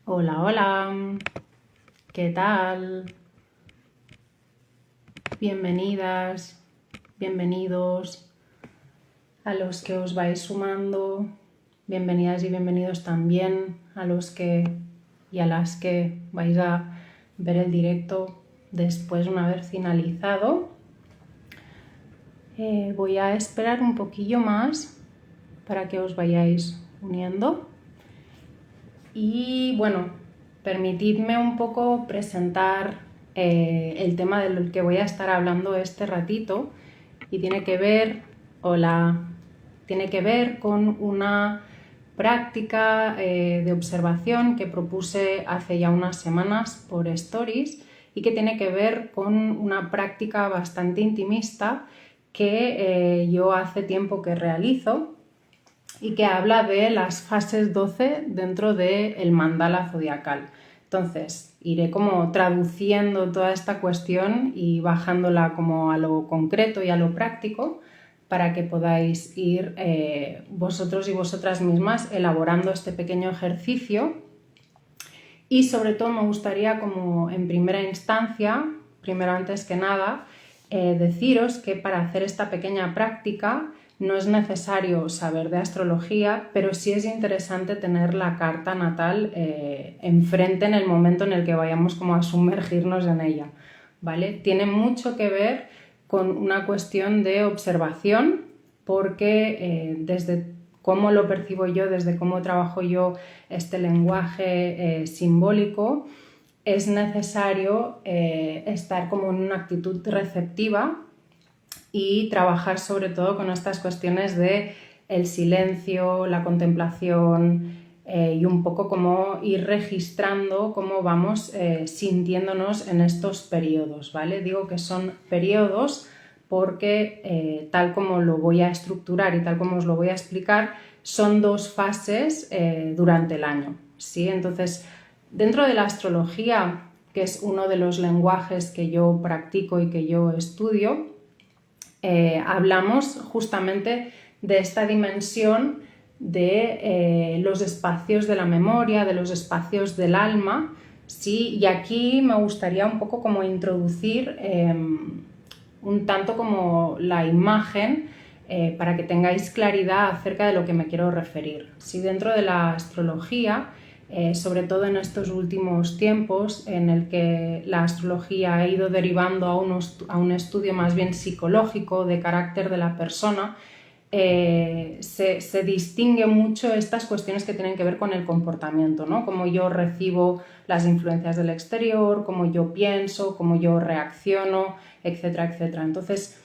Hola, hola, ¿qué tal? Bienvenidas, bienvenidos a los que os vais sumando, bienvenidas y bienvenidos también a los que y a las que vais a ver el directo después una vez finalizado. Voy a esperar un poquillo más para que os vayáis uniendo. Y bueno, permitidme un poco presentar el tema del que voy a estar hablando este ratito y tiene que ver con una práctica de observación que propuse hace ya unas semanas por Stories y que tiene que ver con una práctica bastante intimista que yo hace tiempo que realizo y que habla de las fases 12 dentro del mandala zodiacal. Entonces, iré como traduciendo toda esta cuestión y bajándola como a lo concreto y a lo práctico para que podáis ir vosotros y vosotras mismas elaborando este pequeño ejercicio. Y sobre todo me gustaría, como en primera instancia, primero antes que nada, deciros que para hacer esta pequeña práctica no es necesario saber de astrología, pero sí es interesante tener la carta natal enfrente en el momento en el que vayamos como a sumergirnos en ella, ¿vale? Tiene mucho que ver con una cuestión de observación, porque desde cómo lo percibo yo, desde cómo trabajo yo este lenguaje simbólico, es necesario estar como en una actitud receptiva y trabajar sobre todo con estas cuestiones de el silencio, la contemplación y un poco como ir registrando cómo vamos sintiéndonos en estos periodos, ¿vale? Digo que son periodos porque tal como lo voy a estructurar y tal como os lo voy a explicar, son dos fases durante el año, ¿sí? Entonces, dentro de la astrología, que es uno de los lenguajes que yo practico y que yo estudio, hablamos justamente de esta dimensión de los espacios de la memoria, de los espacios del alma, ¿sí? Y aquí me gustaría un poco como introducir un tanto como la imagen para que tengáis claridad acerca de lo que me quiero referir. ¿Sí? Dentro de la astrología, sobre todo en estos últimos tiempos en el que la astrología ha ido derivando a un estudio más bien psicológico de carácter de la persona, se distingue mucho estas cuestiones que tienen que ver con el comportamiento, ¿no? Cómo yo recibo las influencias del exterior, cómo yo pienso, cómo yo reacciono, etcétera, etcétera. Entonces,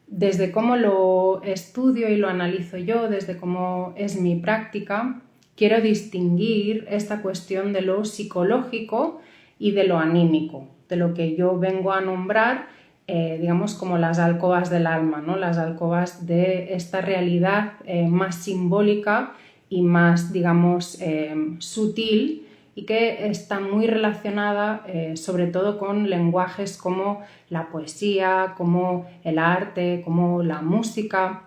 desde cómo lo estudio y lo analizo yo, desde cómo es mi práctica, quiero distinguir esta cuestión de lo psicológico y de lo anímico, de lo que yo vengo a nombrar, digamos, como las alcobas del alma, ¿no? Las alcobas de esta realidad más simbólica y más, digamos, sutil, y que está muy relacionada sobre todo con lenguajes como la poesía, como el arte, como la música,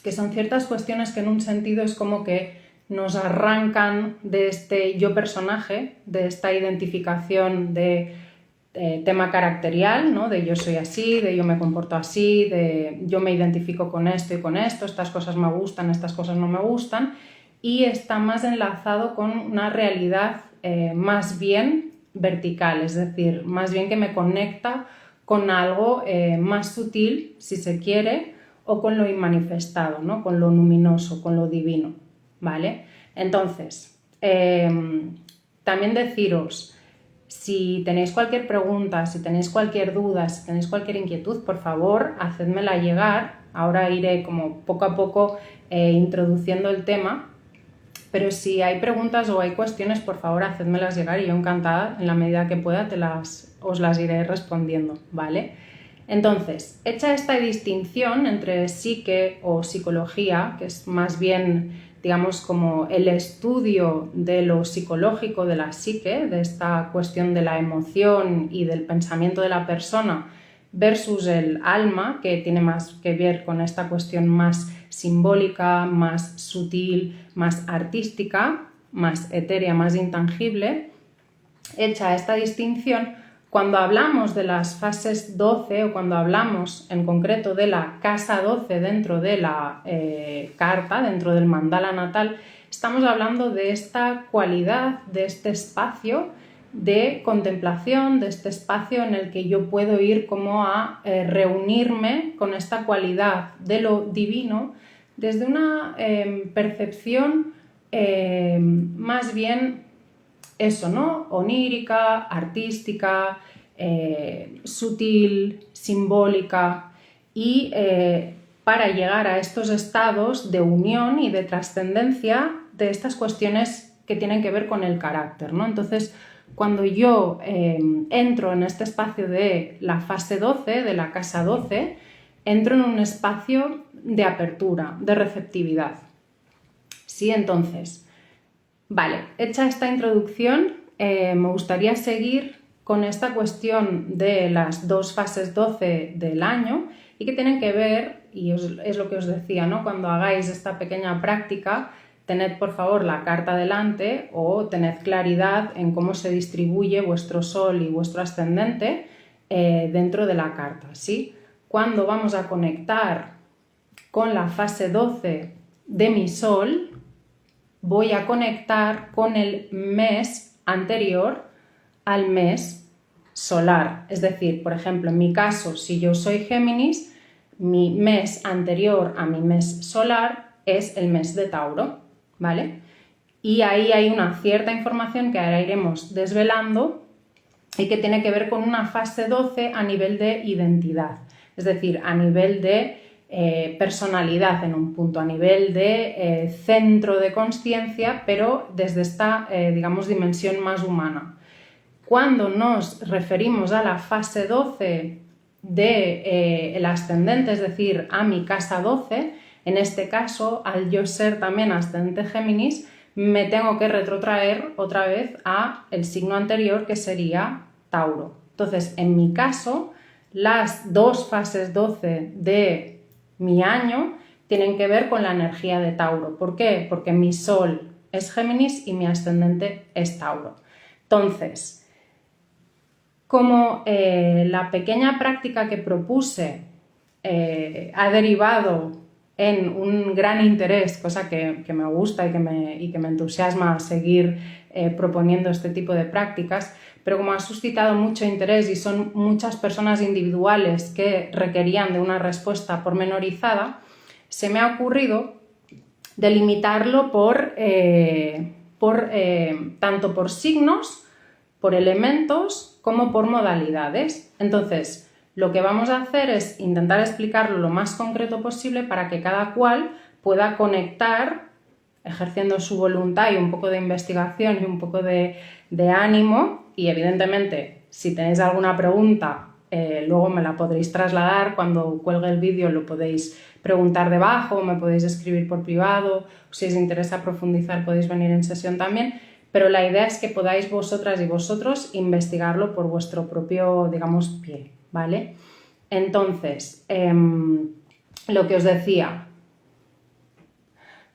que son ciertas cuestiones que en un sentido es como que nos arrancan de este yo personaje, de esta identificación de tema caracterial, ¿no? De yo soy así, de yo me comporto así, de yo me identifico con esto y con esto, estas cosas me gustan, estas cosas no me gustan, y está más enlazado con una realidad más bien vertical, es decir, más bien que me conecta con algo más sutil, si se quiere, o con lo inmanifestado, ¿no? Con lo luminoso, con lo divino, ¿vale? Entonces, también deciros, si tenéis cualquier pregunta, si tenéis cualquier duda, si tenéis cualquier inquietud, por favor, hacedmela llegar. Ahora iré como poco a poco introduciendo el tema, pero si hay preguntas o hay cuestiones, por favor, hacedmelas llegar y yo encantada, en la medida que pueda, os las iré respondiendo, ¿vale? Entonces, hecha esta distinción entre psique o psicología, que es más bien, digamos, como el estudio de lo psicológico de la psique, de esta cuestión de la emoción y del pensamiento de la persona, versus el alma, que tiene más que ver con esta cuestión más simbólica, más sutil, más artística, más etérea, más intangible, hecha esta distinción, cuando hablamos de las fases 12 o cuando hablamos en concreto de la casa 12 dentro de la carta, dentro del mandala natal, estamos hablando de esta cualidad, de este espacio de contemplación, de este espacio en el que yo puedo ir como a reunirme con esta cualidad de lo divino desde una percepción más bien eso, ¿no? Onírica, artística, sutil, simbólica y para llegar a estos estados de unión y de trascendencia de estas cuestiones que tienen que ver con el carácter, ¿no? Entonces, cuando yo entro en este espacio de la fase 12, de la casa 12, entro en un espacio de apertura, de receptividad. Sí, entonces, vale, hecha esta introducción, me gustaría seguir con esta cuestión de las dos fases 12 del año y que tienen que ver, y es lo que os decía, ¿no? Cuando hagáis esta pequeña práctica, tened por favor la carta delante o tened claridad en cómo se distribuye vuestro sol y vuestro ascendente dentro de la carta, ¿sí? Cuando vamos a conectar con la fase 12 de mi sol, voy a conectar con el mes anterior al mes solar. Es decir, por ejemplo, en mi caso, si yo soy Géminis, mi mes anterior a mi mes solar es el mes de Tauro, ¿vale? Y ahí hay una cierta información que ahora iremos desvelando y que tiene que ver con una fase 12 a nivel de identidad, es decir, a nivel de personalidad en un punto, a nivel de centro de conciencia, pero desde esta, digamos, dimensión más humana. Cuando nos referimos a la fase 12 del ascendente, es decir, a mi casa 12, en este caso, al yo ser también ascendente Géminis, me tengo que retrotraer otra vez a el signo anterior, que sería Tauro. Entonces, en mi caso, las dos fases 12 de mi año tienen que ver con la energía de Tauro. ¿Por qué? Porque mi sol es Géminis y mi ascendente es Tauro. Entonces, como la pequeña práctica que propuse ha derivado en un gran interés, cosa que me gusta y que me entusiasma seguir proponiendo este tipo de prácticas, pero como ha suscitado mucho interés y son muchas personas individuales que requerían de una respuesta pormenorizada, se me ha ocurrido delimitarlo tanto por signos, por elementos, como por modalidades. Entonces, lo que vamos a hacer es intentar explicarlo lo más concreto posible para que cada cual pueda conectar, ejerciendo su voluntad y un poco de investigación y un poco de ánimo. Y evidentemente, si tenéis alguna pregunta, luego me la podréis trasladar. Cuando cuelgue el vídeo lo podéis preguntar debajo, me podéis escribir por privado. Si os interesa profundizar podéis venir en sesión también. Pero la idea es que podáis vosotras y vosotros investigarlo por vuestro propio, digamos, pie, ¿vale? Entonces, lo que os decía.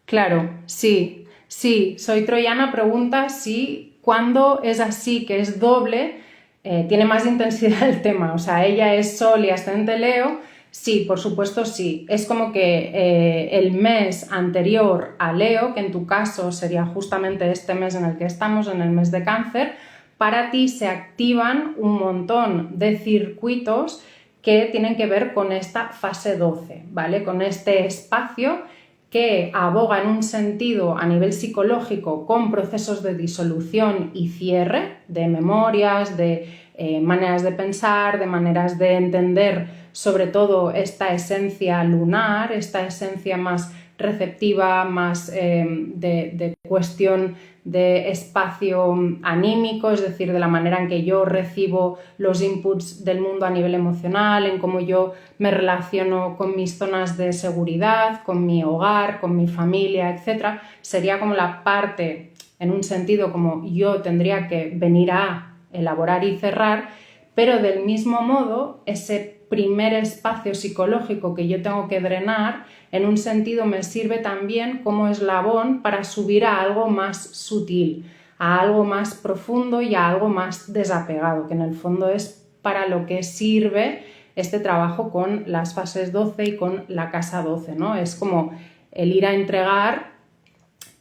Claro, sí, soy troyana, pregunta si cuando es así, que es doble, tiene más intensidad el tema. O sea, ella es Sol y ascendente Leo. Sí, por supuesto sí. Es como que el mes anterior a Leo, que en tu caso sería justamente este mes en el que estamos, en el mes de Cáncer, para ti se activan un montón de circuitos que tienen que ver con esta fase 12, ¿vale? Con este espacio que aboga en un sentido a nivel psicológico con procesos de disolución y cierre de memorias, de maneras de pensar, de maneras de entender sobre todo esta esencia lunar, esta esencia más receptiva, más de cuestión de espacio anímico, es decir, de la manera en que yo recibo los inputs del mundo a nivel emocional, en cómo yo me relaciono con mis zonas de seguridad, con mi hogar, con mi familia, etc. Sería como la parte, en un sentido, como yo tendría que venir a elaborar y cerrar, pero del mismo modo, ese primer espacio psicológico que yo tengo que drenar, en un sentido me sirve también como eslabón para subir a algo más sutil, a algo más profundo y a algo más desapegado, que en el fondo es para lo que sirve este trabajo con las fases 12 y con la casa 12, ¿no? Es como el ir a entregar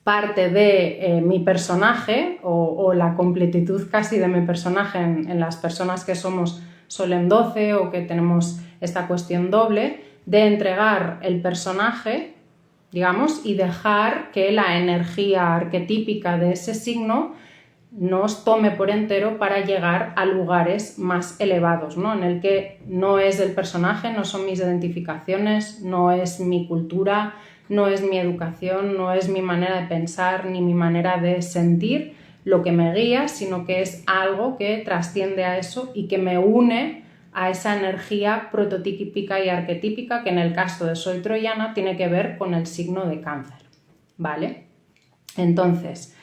parte de mi personaje o la completitud casi de mi personaje en las personas que somos Solen 12 o que tenemos esta cuestión doble, de entregar el personaje, digamos, y dejar que la energía arquetípica de ese signo nos tome por entero para llegar a lugares más elevados, ¿no? En el que no es el personaje, no son mis identificaciones, no es mi cultura, no es mi educación, no es mi manera de pensar ni mi manera de sentir lo que me guía, sino que es algo que trasciende a eso y que me une a esa energía prototípica y arquetípica que en el caso de Soy Troyana tiene que ver con el signo de Cáncer, ¿vale? Entonces,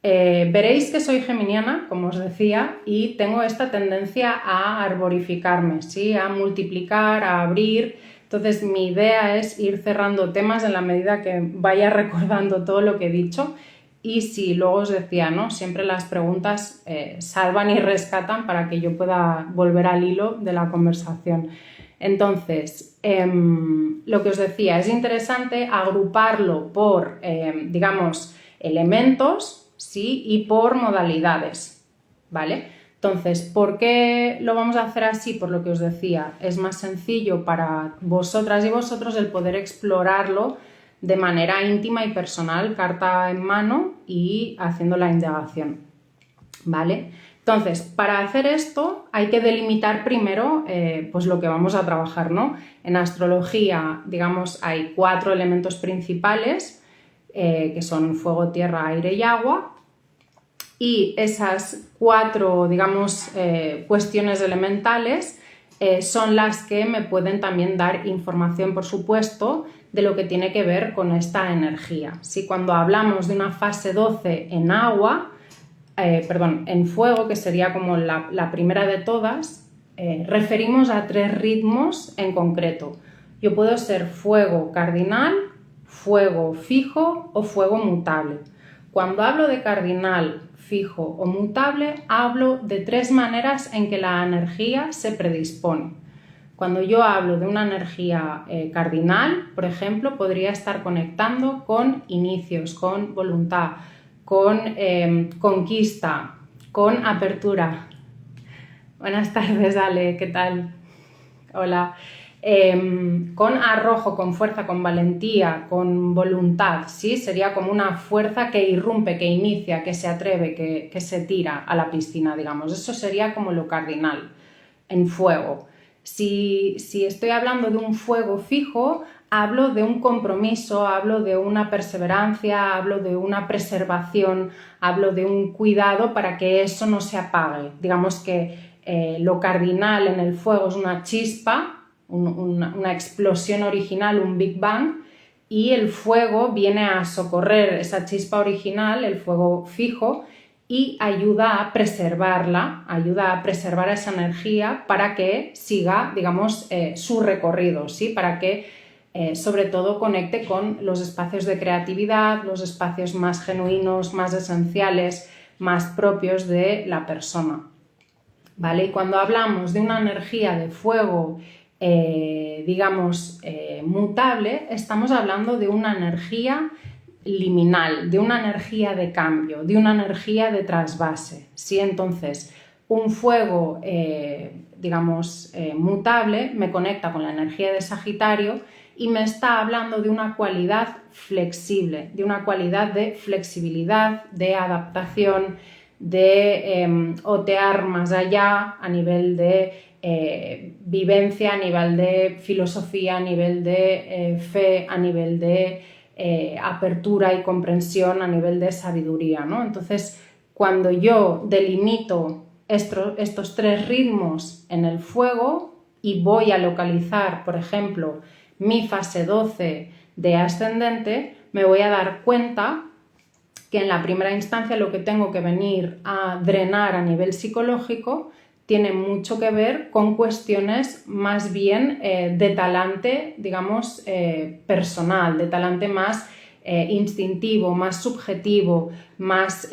veréis que soy geminiana, como os decía, y tengo esta tendencia a arborificarme, ¿sí? A multiplicar, a abrir. Entonces mi idea es ir cerrando temas en la medida que vaya recordando todo lo que he dicho y si luego os decía, ¿no? Siempre las preguntas salvan y rescatan para que yo pueda volver al hilo de la conversación. Entonces, lo que os decía, es interesante agruparlo por, digamos, elementos, ¿sí? Y por modalidades, ¿vale? Entonces, ¿por qué lo vamos a hacer así? Por lo que os decía, es más sencillo para vosotras y vosotros el poder explorarlo de manera íntima y personal, carta en mano y haciendo la indagación, ¿vale? Entonces, para hacer esto hay que delimitar primero pues lo que vamos a trabajar, ¿no? En astrología, digamos, hay 4 elementos principales que son fuego, tierra, aire y agua. Y esas 4, digamos, cuestiones elementales son las que me pueden también dar información, por supuesto, de lo que tiene que ver con esta energía. Si cuando hablamos de una fase 12 en agua, en fuego, que sería como la primera de todas, referimos a 3 ritmos en concreto. Yo puedo ser fuego cardinal, fuego fijo o fuego mutable. Cuando hablo de cardinal, fijo o mutable, hablo de 3 maneras en que la energía se predispone. Cuando yo hablo de una energía cardinal, por ejemplo, podría estar conectando con inicios, con voluntad, con conquista, con apertura. Buenas tardes, Ale, ¿qué tal? Hola. Con arrojo, con fuerza, con valentía, con voluntad, ¿sí? Sería como una fuerza que irrumpe, que inicia, que se atreve, que se tira a la piscina, digamos. Eso sería como lo cardinal, en fuego. Si estoy hablando de un fuego fijo, hablo de un compromiso, hablo de una perseverancia, hablo de una preservación, hablo de un cuidado para que eso no se apague. Digamos que lo cardinal en el fuego es una chispa, una explosión original, un Big Bang, y el fuego viene a socorrer esa chispa original, el fuego fijo, y ayuda a preservarla, ayuda a preservar esa energía para que siga, digamos, su recorrido, ¿sí? Para que sobre todo conecte con los espacios de creatividad, los espacios más genuinos, más esenciales, más propios de la persona, ¿vale? Y cuando hablamos de una energía de fuego digamos, mutable, estamos hablando de una energía liminal, de una energía de cambio, de una energía de trasvase, ¿sí? Entonces, un fuego, digamos, mutable me conecta con la energía de Sagitario y me está hablando de una cualidad flexible, de una cualidad de flexibilidad, de adaptación, de otear más allá a nivel de vivencia, a nivel de filosofía, a nivel de fe, a nivel de apertura y comprensión, a nivel de sabiduría, ¿no? Entonces, cuando yo delimito estos 3 ritmos en el fuego y voy a localizar, por ejemplo, mi fase 12 de ascendente, me voy a dar cuenta que en la primera instancia lo que tengo que venir a drenar a nivel psicológico tiene mucho que ver con cuestiones más bien de talante, digamos, personal, de talante más instintivo, más subjetivo, más,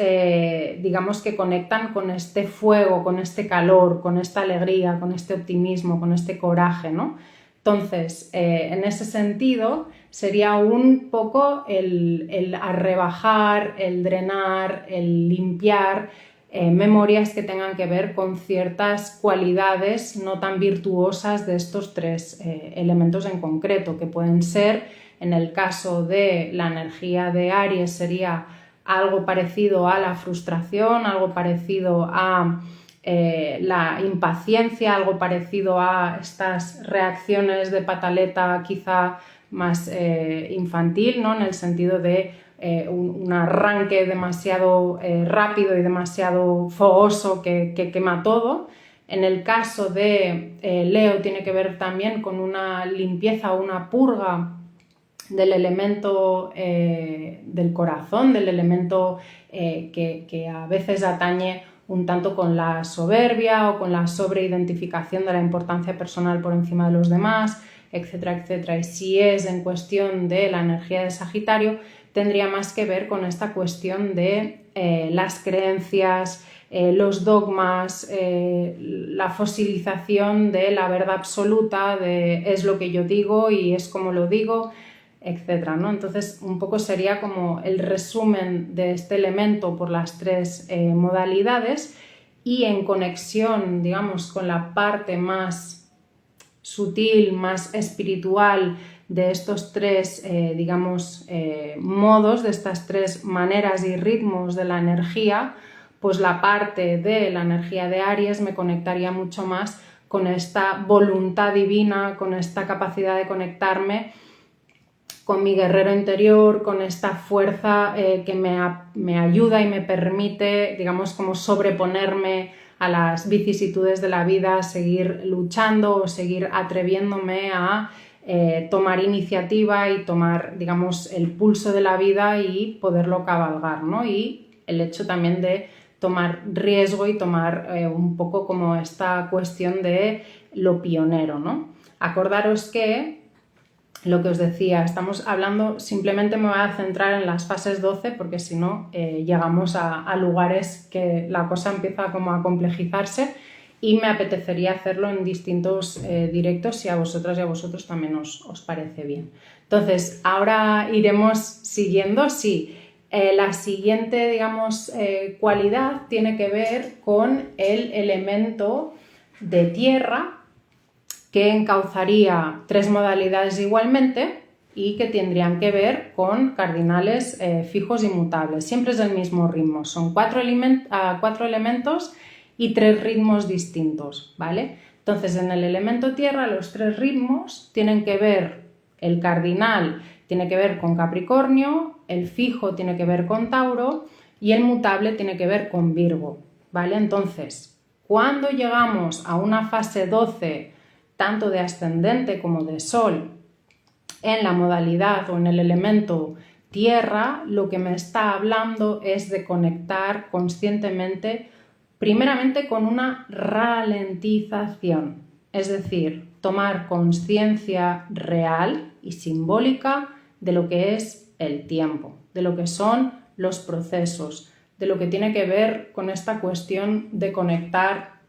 digamos que conectan con este fuego, con este calor, con esta alegría, con este optimismo, con este coraje, ¿no? Entonces, en ese sentido, sería un poco el rebajar, el drenar, el limpiar memorias que tengan que ver con ciertas cualidades no tan virtuosas de estos tres elementos en concreto, que pueden ser, en el caso de la energía de Aries, sería algo parecido a la frustración, algo parecido a la impaciencia, algo parecido a estas reacciones de pataleta quizá más infantil, ¿no? En el sentido de un arranque demasiado rápido y demasiado fogoso que quema todo. En el caso de Leo tiene que ver también con una limpieza o una purga del elemento del corazón, del elemento que a veces atañe un tanto con la soberbia o con la sobreidentificación de la importancia personal por encima de los demás, etcétera, etcétera. Y si es en cuestión de la energía de Sagitario, tendría más que ver con esta cuestión de las creencias, los dogmas, la fosilización de la verdad absoluta, de es lo que yo digo y es como lo digo, etcétera, ¿no? Entonces, un poco sería como el resumen de este elemento por las tres modalidades, y en conexión, digamos, con la parte más sutil, más espiritual de estos tres, digamos, modos, de estas tres maneras y ritmos de la energía, pues la parte de la energía de Aries me conectaría mucho más con esta voluntad divina, con esta capacidad de conectarme con mi guerrero interior, con esta fuerza que me ayuda y me permite, digamos, como sobreponerme a las vicisitudes de la vida, seguir luchando o seguir atreviéndome a tomar iniciativa y tomar, digamos, el pulso de la vida y poderlo cabalgar, ¿no? Y el hecho también de tomar riesgo y tomar un poco como esta cuestión de lo pionero, ¿no? Acordaros que lo que os decía, estamos hablando, simplemente me voy a centrar en las fases 12 porque si no llegamos a lugares que la cosa empieza como a complejizarse, y me apetecería hacerlo en distintos directos si a vosotras y a vosotros también os parece bien. Entonces, ahora iremos siguiendo, sí. La siguiente, digamos, cualidad tiene que ver con el elemento de tierra, que encauzaría tres modalidades igualmente y que tendrían que ver con cardinales fijos y mutables. Siempre es el mismo ritmo, son cuatro elementos y tres ritmos distintos, ¿vale? Entonces, en el elemento tierra, los tres ritmos tienen que ver, el cardinal tiene que ver con Capricornio, el fijo tiene que ver con Tauro y el mutable tiene que ver con Virgo, ¿vale? Entonces, cuando llegamos a una fase 12, tanto de ascendente como de sol, en la modalidad o en el elemento tierra, lo que me está hablando es de conectar conscientemente, primeramente con una ralentización, es decir, tomar conciencia real y simbólica de lo que es el tiempo, de lo que son los procesos, de lo que tiene que ver con esta cuestión de conectar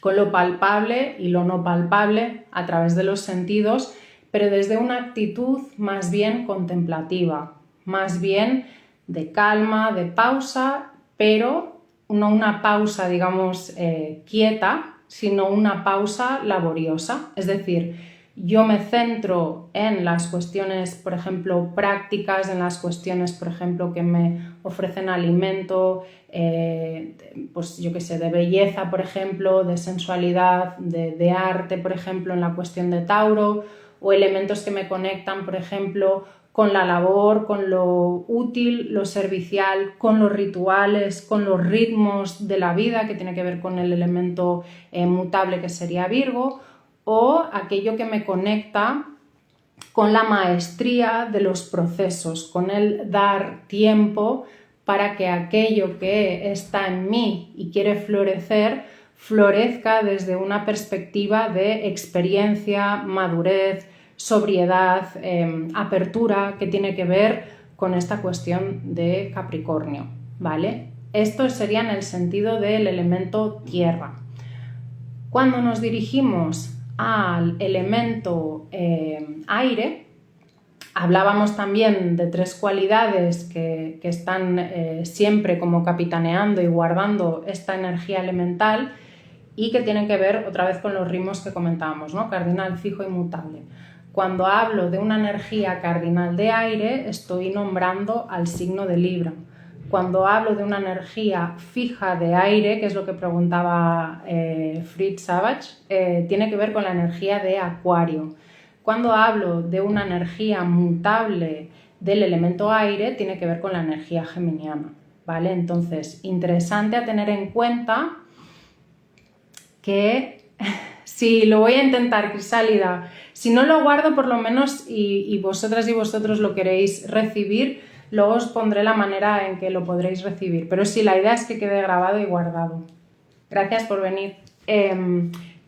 con lo palpable y lo no palpable a través de los sentidos, pero desde una actitud más bien contemplativa, más bien de calma, de pausa, pero no una pausa, digamos, quieta, sino una pausa laboriosa. Es decir, yo me centro en las cuestiones, por ejemplo, prácticas, en las cuestiones, por ejemplo, que me ofrecen alimento, pues yo qué sé, de belleza, por ejemplo, de sensualidad, de arte, por ejemplo, en la cuestión de Tauro, o elementos que me conectan, por ejemplo, con la labor, con lo útil, lo servicial, con los rituales, con los ritmos de la vida, que tiene que ver con el elemento mutable, que sería Virgo, o aquello que me conecta con la maestría de los procesos, con el dar tiempo para que aquello que está en mí y quiere florecer, florezca desde una perspectiva de experiencia, madurez, sobriedad, apertura, que tiene que ver con esta cuestión de Capricornio, ¿vale? Esto sería en el sentido del elemento tierra. Cuando nos dirigimos al elemento aire, hablábamos también de 3 cualidades que están siempre como capitaneando y guardando esta energía elemental y que tienen que ver otra vez con los ritmos que comentábamos, ¿no? Cardinal, fijo y mutable. Cuando hablo de una energía cardinal de aire, estoy nombrando al signo de Libra. Cuando hablo de una energía fija de aire, que es lo que preguntaba Fritz Savage, tiene que ver con la energía de Acuario. Cuando hablo de una energía mutable del elemento aire, tiene que ver con la energía geminiana, ¿vale? Entonces, interesante a tener en cuenta que si lo voy a intentar, Crisálida, si no lo guardo por lo menos y vosotras y vosotros lo queréis recibir, luego os pondré la manera en que lo podréis recibir, pero sí, la idea es que quede grabado y guardado. Gracias por venir.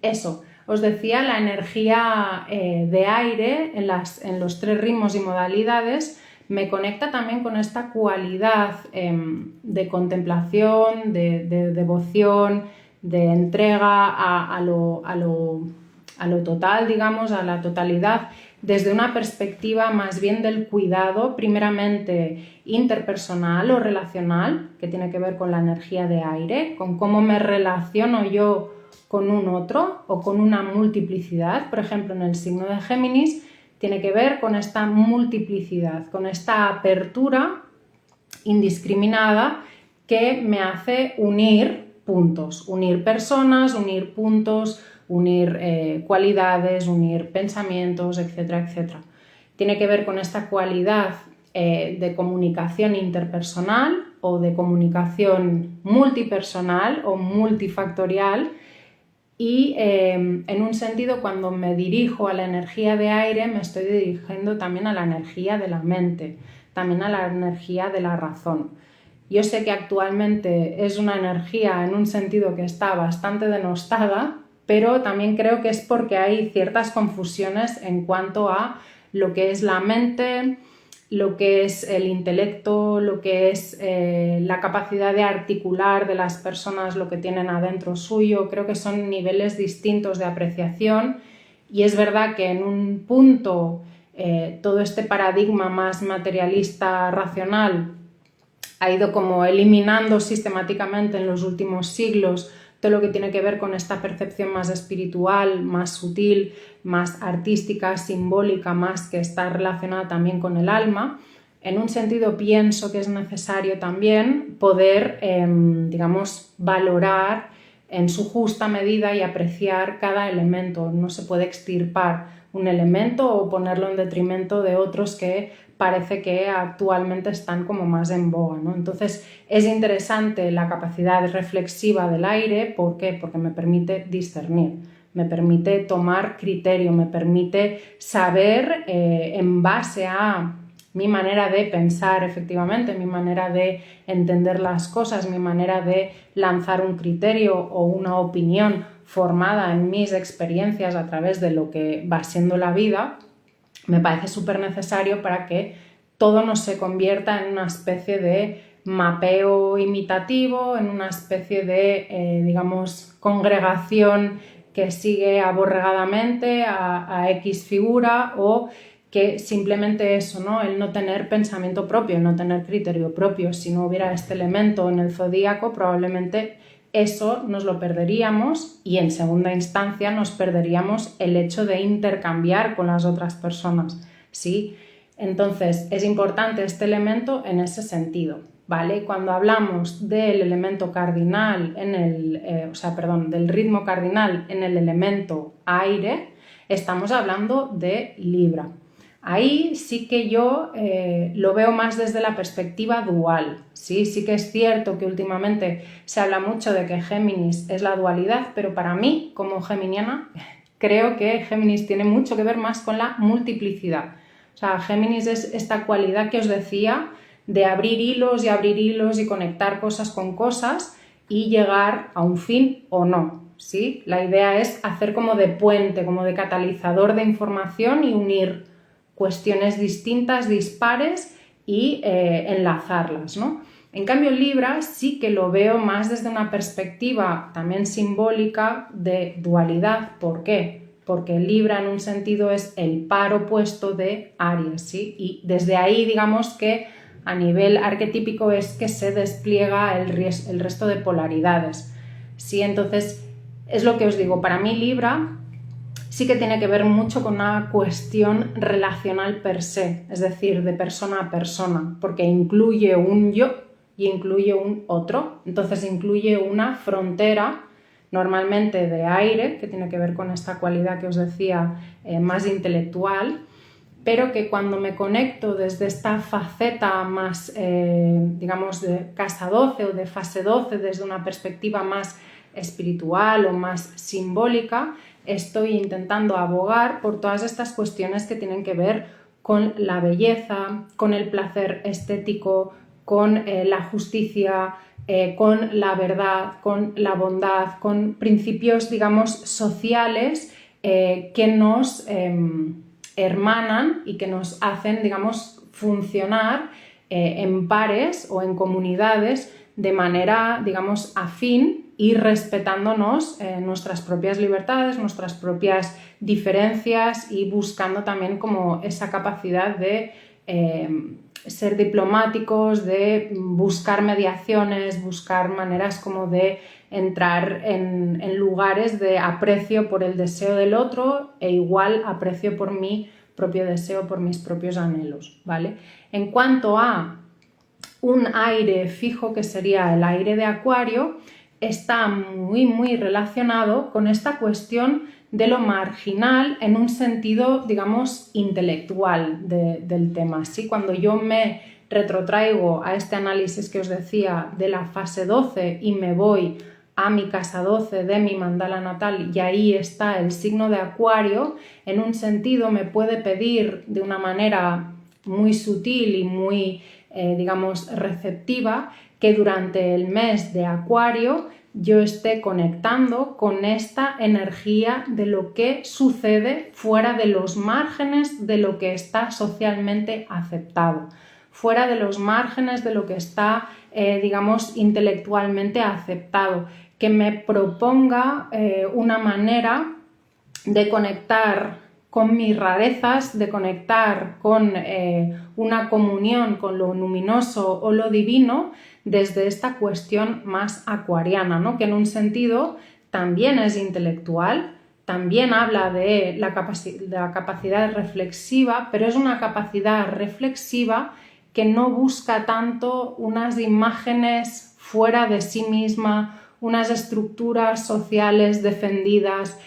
Eso, os decía, la energía de aire en los 3 ritmos y modalidades me conecta también con esta cualidad de contemplación, de devoción, de entrega a lo total, digamos, a la totalidad, desde una perspectiva más bien del cuidado, primeramente interpersonal o relacional, que tiene que ver con la energía de aire, con cómo me relaciono yo con un otro o con una multiplicidad. Por ejemplo, en el signo de Géminis tiene que ver con esta multiplicidad, con esta apertura indiscriminada que me hace unir puntos, unir personas, unir puntos, unir cualidades, unir pensamientos, etcétera, etcétera. Tiene que ver con esta cualidad de comunicación interpersonal o de comunicación multipersonal o multifactorial y en un sentido, cuando me dirijo a la energía de aire, me estoy dirigiendo también a la energía de la mente, también a la energía de la razón. Yo sé que actualmente es una energía en un sentido que está bastante denostada, pero también creo que es porque hay ciertas confusiones en cuanto a lo que es la mente, lo que es el intelecto, lo que es la capacidad de articular de las personas, lo que tienen adentro suyo. Creo que son niveles distintos de apreciación y es verdad que en un punto todo este paradigma más materialista racional ha ido como eliminando sistemáticamente en los últimos siglos todo lo que tiene que ver con esta percepción más espiritual, más sutil, más artística, simbólica, más que está relacionada también con el alma. En un sentido pienso que es necesario también poder, digamos, valorar en su justa medida y apreciar cada elemento. No se puede extirpar un elemento o ponerlo en detrimento de otros que parece que actualmente están como más en boga, ¿no? Entonces es interesante la capacidad reflexiva del aire. ¿Por qué? Porque me permite discernir, me permite tomar criterio, me permite saber en base a mi manera de pensar efectivamente, mi manera de entender las cosas, mi manera de lanzar un criterio o una opinión formada en mis experiencias a través de lo que va siendo la vida. Me parece súper necesario para que todo no se convierta en una especie de mapeo imitativo, en una especie de, digamos, congregación que sigue aborregadamente a X figura, o que simplemente eso, ¿no? El no tener pensamiento propio, el no tener criterio propio. Si no hubiera este elemento en el zodíaco, probablemente eso nos lo perderíamos y en segunda instancia nos perderíamos el hecho de intercambiar con las otras personas, ¿sí? Entonces es importante este elemento en ese sentido, ¿vale? Cuando hablamos del elemento cardinal del ritmo cardinal en el elemento aire, estamos hablando de Libra. Ahí sí que yo lo veo más desde la perspectiva dual, ¿sí? Sí que es cierto que últimamente se habla mucho de que Géminis es la dualidad, pero para mí, como geminiana, creo que Géminis tiene mucho que ver más con la multiplicidad. O sea, Géminis es esta cualidad que os decía de abrir hilos y conectar cosas con cosas y llegar a un fin o no, ¿sí? La idea es hacer como de puente, como de catalizador de información y unir cuestiones distintas, dispares, y enlazarlas, ¿no? En cambio, Libra sí que lo veo más desde una perspectiva también simbólica de dualidad. ¿Por qué? Porque Libra en un sentido es el par opuesto de Aries, ¿sí? Y desde ahí digamos que a nivel arquetípico es que se despliega el resto de polaridades, ¿sí? Entonces, es lo que os digo, para mí Libra sí que tiene que ver mucho con una cuestión relacional per se, es decir, de persona a persona, porque incluye un yo y incluye un otro, entonces incluye una frontera normalmente de aire, que tiene que ver con esta cualidad que os decía más intelectual, pero que cuando me conecto desde esta faceta más, digamos, de casa 12 o de fase 12, desde una perspectiva más espiritual o más simbólica, estoy intentando abogar por todas estas cuestiones que tienen que ver con la belleza, con el placer estético, con la justicia, con la verdad, con la bondad, con principios, digamos, sociales que nos hermanan y que nos hacen, digamos, funcionar en pares o en comunidades de manera, digamos, afín y respetándonos nuestras propias libertades, nuestras propias diferencias y buscando también como esa capacidad de ser diplomáticos, de buscar mediaciones, buscar maneras como de entrar en lugares de aprecio por el deseo del otro e igual aprecio por mi propio deseo, por mis propios anhelos, ¿vale? En cuanto a un aire fijo, que sería el aire de Acuario, está muy relacionado con esta cuestión de lo marginal en un sentido, digamos, intelectual del tema. ¿Sí? Cuando yo me retrotraigo a este análisis que os decía de la fase 12 y me voy a mi casa 12 de mi mandala natal y ahí está el signo de Acuario, en un sentido me puede pedir de una manera muy sutil y muy, digamos, receptiva que durante el mes de Acuario yo esté conectando con esta energía de lo que sucede fuera de los márgenes de lo que está socialmente aceptado, fuera de los márgenes de lo que está, digamos, intelectualmente aceptado, que me proponga una manera de conectar con mis rarezas, de conectar con una comunión con lo luminoso o lo divino desde esta cuestión más acuariana, ¿no? Que en un sentido también es intelectual, también habla de la capacidad reflexiva, pero es una capacidad reflexiva que no busca tanto unas imágenes fuera de sí misma, unas estructuras sociales defendidas,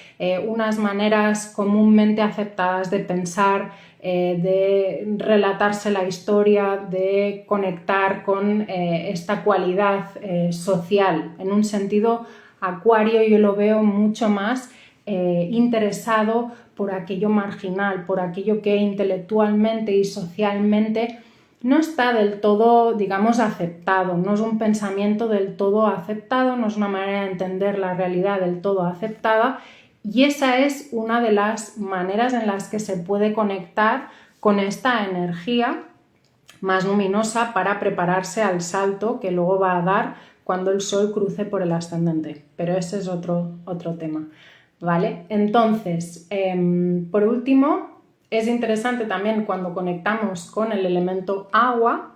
unas maneras comúnmente aceptadas de pensar, de relatarse la historia, de conectar con esta cualidad social. En un sentido, Acuario yo lo veo mucho más interesado por aquello marginal, por aquello que intelectualmente y socialmente no está del todo, digamos, aceptado, no es un pensamiento del todo aceptado, no es una manera de entender la realidad del todo aceptada, y esa es una de las maneras en las que se puede conectar con esta energía más luminosa para prepararse al salto que luego va a dar cuando el Sol cruce por el ascendente, pero ese es otro tema, ¿vale? Entonces, por último, es interesante también cuando conectamos con el elemento agua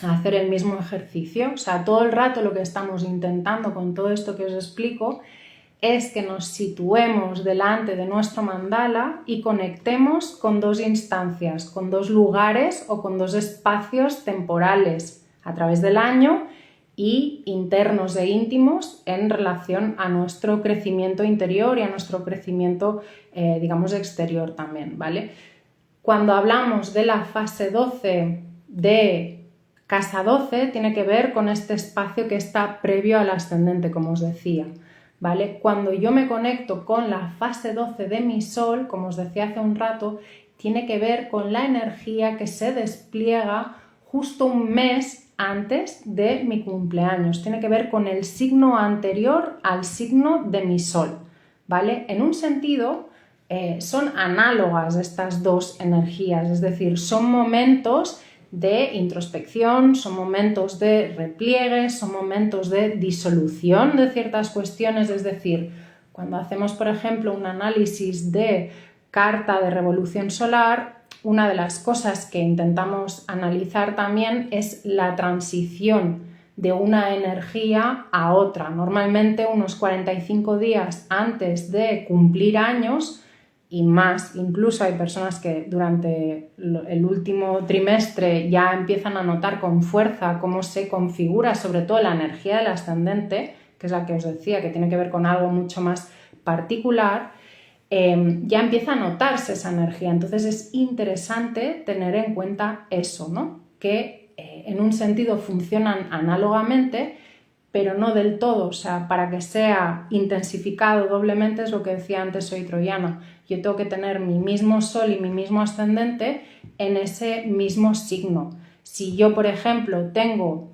hacer el mismo ejercicio. O sea, todo el rato lo que estamos intentando con todo esto que os explico es que nos situemos delante de nuestro mandala y conectemos con dos instancias, con dos lugares o con dos espacios temporales a través del año y internos e íntimos en relación a nuestro crecimiento interior y a nuestro crecimiento, digamos, exterior también, ¿vale? Cuando hablamos de la fase 12 de casa 12, tiene que ver con este espacio que está previo al ascendente, como os decía, ¿vale? Cuando yo me conecto con la fase 12 de mi Sol, como os decía hace un rato, tiene que ver con la energía que se despliega justo un mes antes de mi cumpleaños. Tiene que ver con el signo anterior al signo de mi Sol, ¿vale? En un sentido, son análogas estas dos energías, es decir, son momentos de introspección, son momentos de repliegue, son momentos de disolución de ciertas cuestiones, es decir, cuando hacemos, por ejemplo, un análisis de carta de revolución solar, una de las cosas que intentamos analizar también es la transición de una energía a otra. Normalmente unos 45 días antes de cumplir años y más, incluso hay personas que durante el último trimestre ya empiezan a notar con fuerza cómo se configura sobre todo la energía del ascendente, que es la que os decía, que tiene que ver con algo mucho más particular. Ya empieza a notarse esa energía. Entonces es interesante tener en cuenta eso, ¿no? Que en un sentido funcionan análogamente, pero no del todo. O sea, para que sea intensificado doblemente es lo que decía antes, soy troyana. Yo tengo que tener mi mismo sol y mi mismo ascendente en ese mismo signo. Si yo, por ejemplo, tengo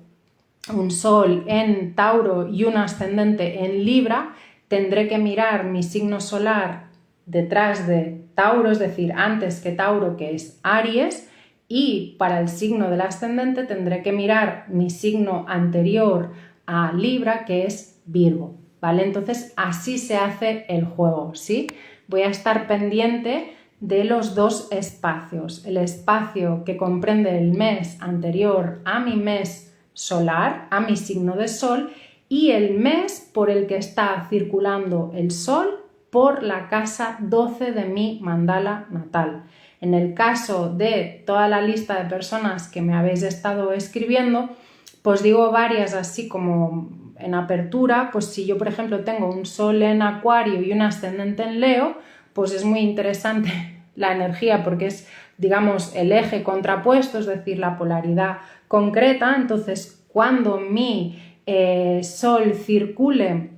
un sol en Tauro y un ascendente en Libra, tendré que mirar mi signo solar detrás de Tauro, es decir, antes que Tauro, que es Aries, y para el signo del ascendente tendré que mirar mi signo anterior a Libra, que es Virgo, ¿vale? Entonces así se hace el juego, ¿sí? Voy a estar pendiente de los dos espacios, el espacio que comprende el mes anterior a mi mes solar, a mi signo de sol, y el mes por el que está circulando el sol por la casa 12 de mi mandala natal. En el caso de toda la lista de personas que me habéis estado escribiendo, pues digo varias así como en apertura, pues si yo por ejemplo tengo un sol en Acuario y un ascendente en Leo, pues es muy interesante la energía porque es, digamos, el eje contrapuesto, es decir, la polaridad concreta. Entonces, cuando mi sol circule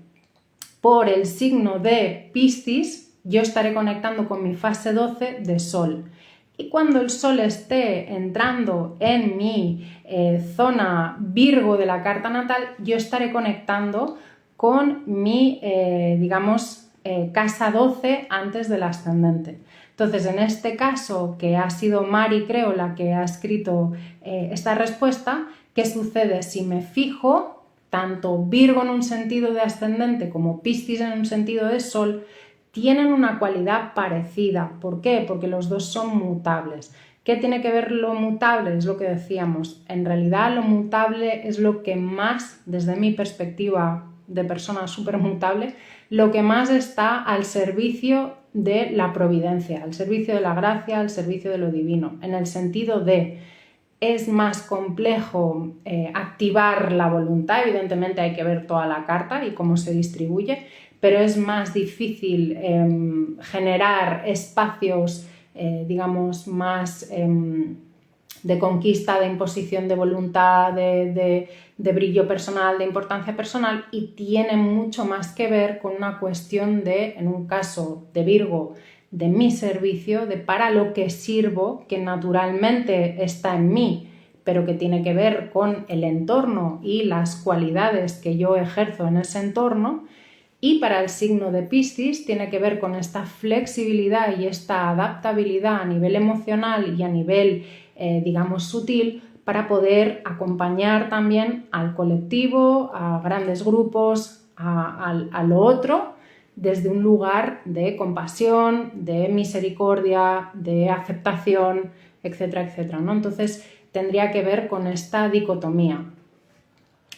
por el signo de Piscis, yo estaré conectando con mi fase 12 de sol. Y cuando el sol esté entrando en mi zona Virgo de la carta natal, yo estaré conectando con mi, casa 12 antes del ascendente. Entonces, en este caso, que ha sido Mari, creo, la que ha escrito esta respuesta, ¿qué sucede? Si me fijo, tanto Virgo en un sentido de ascendente como Piscis en un sentido de sol, tienen una cualidad parecida. ¿Por qué? Porque los dos son mutables. ¿Qué tiene que ver lo mutable? Es lo que decíamos. En realidad lo mutable es lo que más, desde mi perspectiva de persona súper mutable, lo que más está al servicio de la providencia, al servicio de la gracia, al servicio de lo divino, en el sentido de es más complejo activar la voluntad, evidentemente hay que ver toda la carta y cómo se distribuye, pero es más difícil generar espacios, más de conquista, de imposición de voluntad, de brillo personal, de importancia personal, y tiene mucho más que ver con una cuestión de, en un caso de Virgo, de mi servicio, de para lo que sirvo, que naturalmente está en mí, pero que tiene que ver con el entorno y las cualidades que yo ejerzo en ese entorno. Y para el signo de Piscis tiene que ver con esta flexibilidad y esta adaptabilidad a nivel emocional y a nivel, sutil, para poder acompañar también al colectivo, a grandes grupos, a lo otro, desde un lugar de compasión, de misericordia, de aceptación, etcétera, etcétera, ¿no? Entonces tendría que ver con esta dicotomía.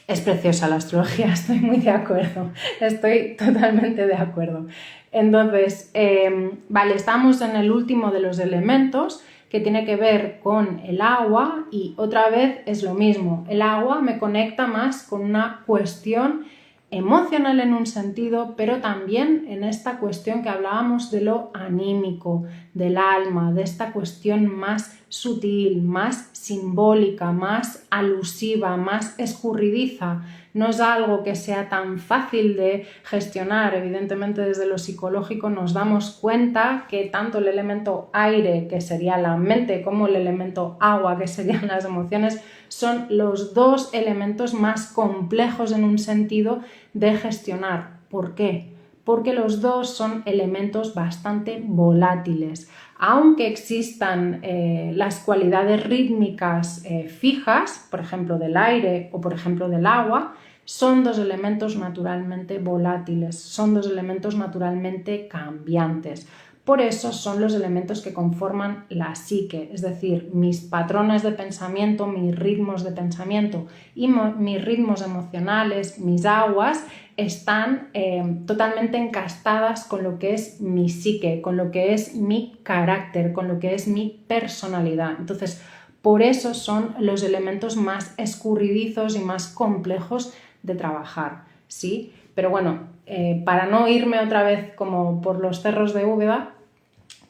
Es preciosa la astrología, estoy muy de acuerdo, estoy totalmente de acuerdo. Entonces, estamos en el último de los elementos, que tiene que ver con el agua, y otra vez es lo mismo. El agua me conecta más con una cuestión emocional en un sentido, pero también en esta cuestión que hablábamos de lo anímico, del alma, de esta cuestión más sutil, más simbólica, más alusiva, más escurridiza. No es algo que sea tan fácil de gestionar. Evidentemente, desde lo psicológico nos damos cuenta que tanto el elemento aire, que sería la mente, como el elemento agua, que serían las emociones, son los dos elementos más complejos en un sentido de gestionar. ¿Por qué? Porque los dos son elementos bastante volátiles. aunque existan las cualidades rítmicas fijas, por ejemplo del aire o por ejemplo del agua, son dos elementos naturalmente volátiles, son dos elementos naturalmente cambiantes. Por eso son los elementos que conforman la psique, es decir, mis patrones de pensamiento, mis ritmos de pensamiento y mis ritmos emocionales, mis aguas, están totalmente encastadas con lo que es mi psique, con lo que es mi carácter, con lo que es mi personalidad. Entonces, por eso son los elementos más escurridizos y más complejos de trabajar, ¿sí? Pero bueno, para no irme otra vez como por los cerros de Úbeda,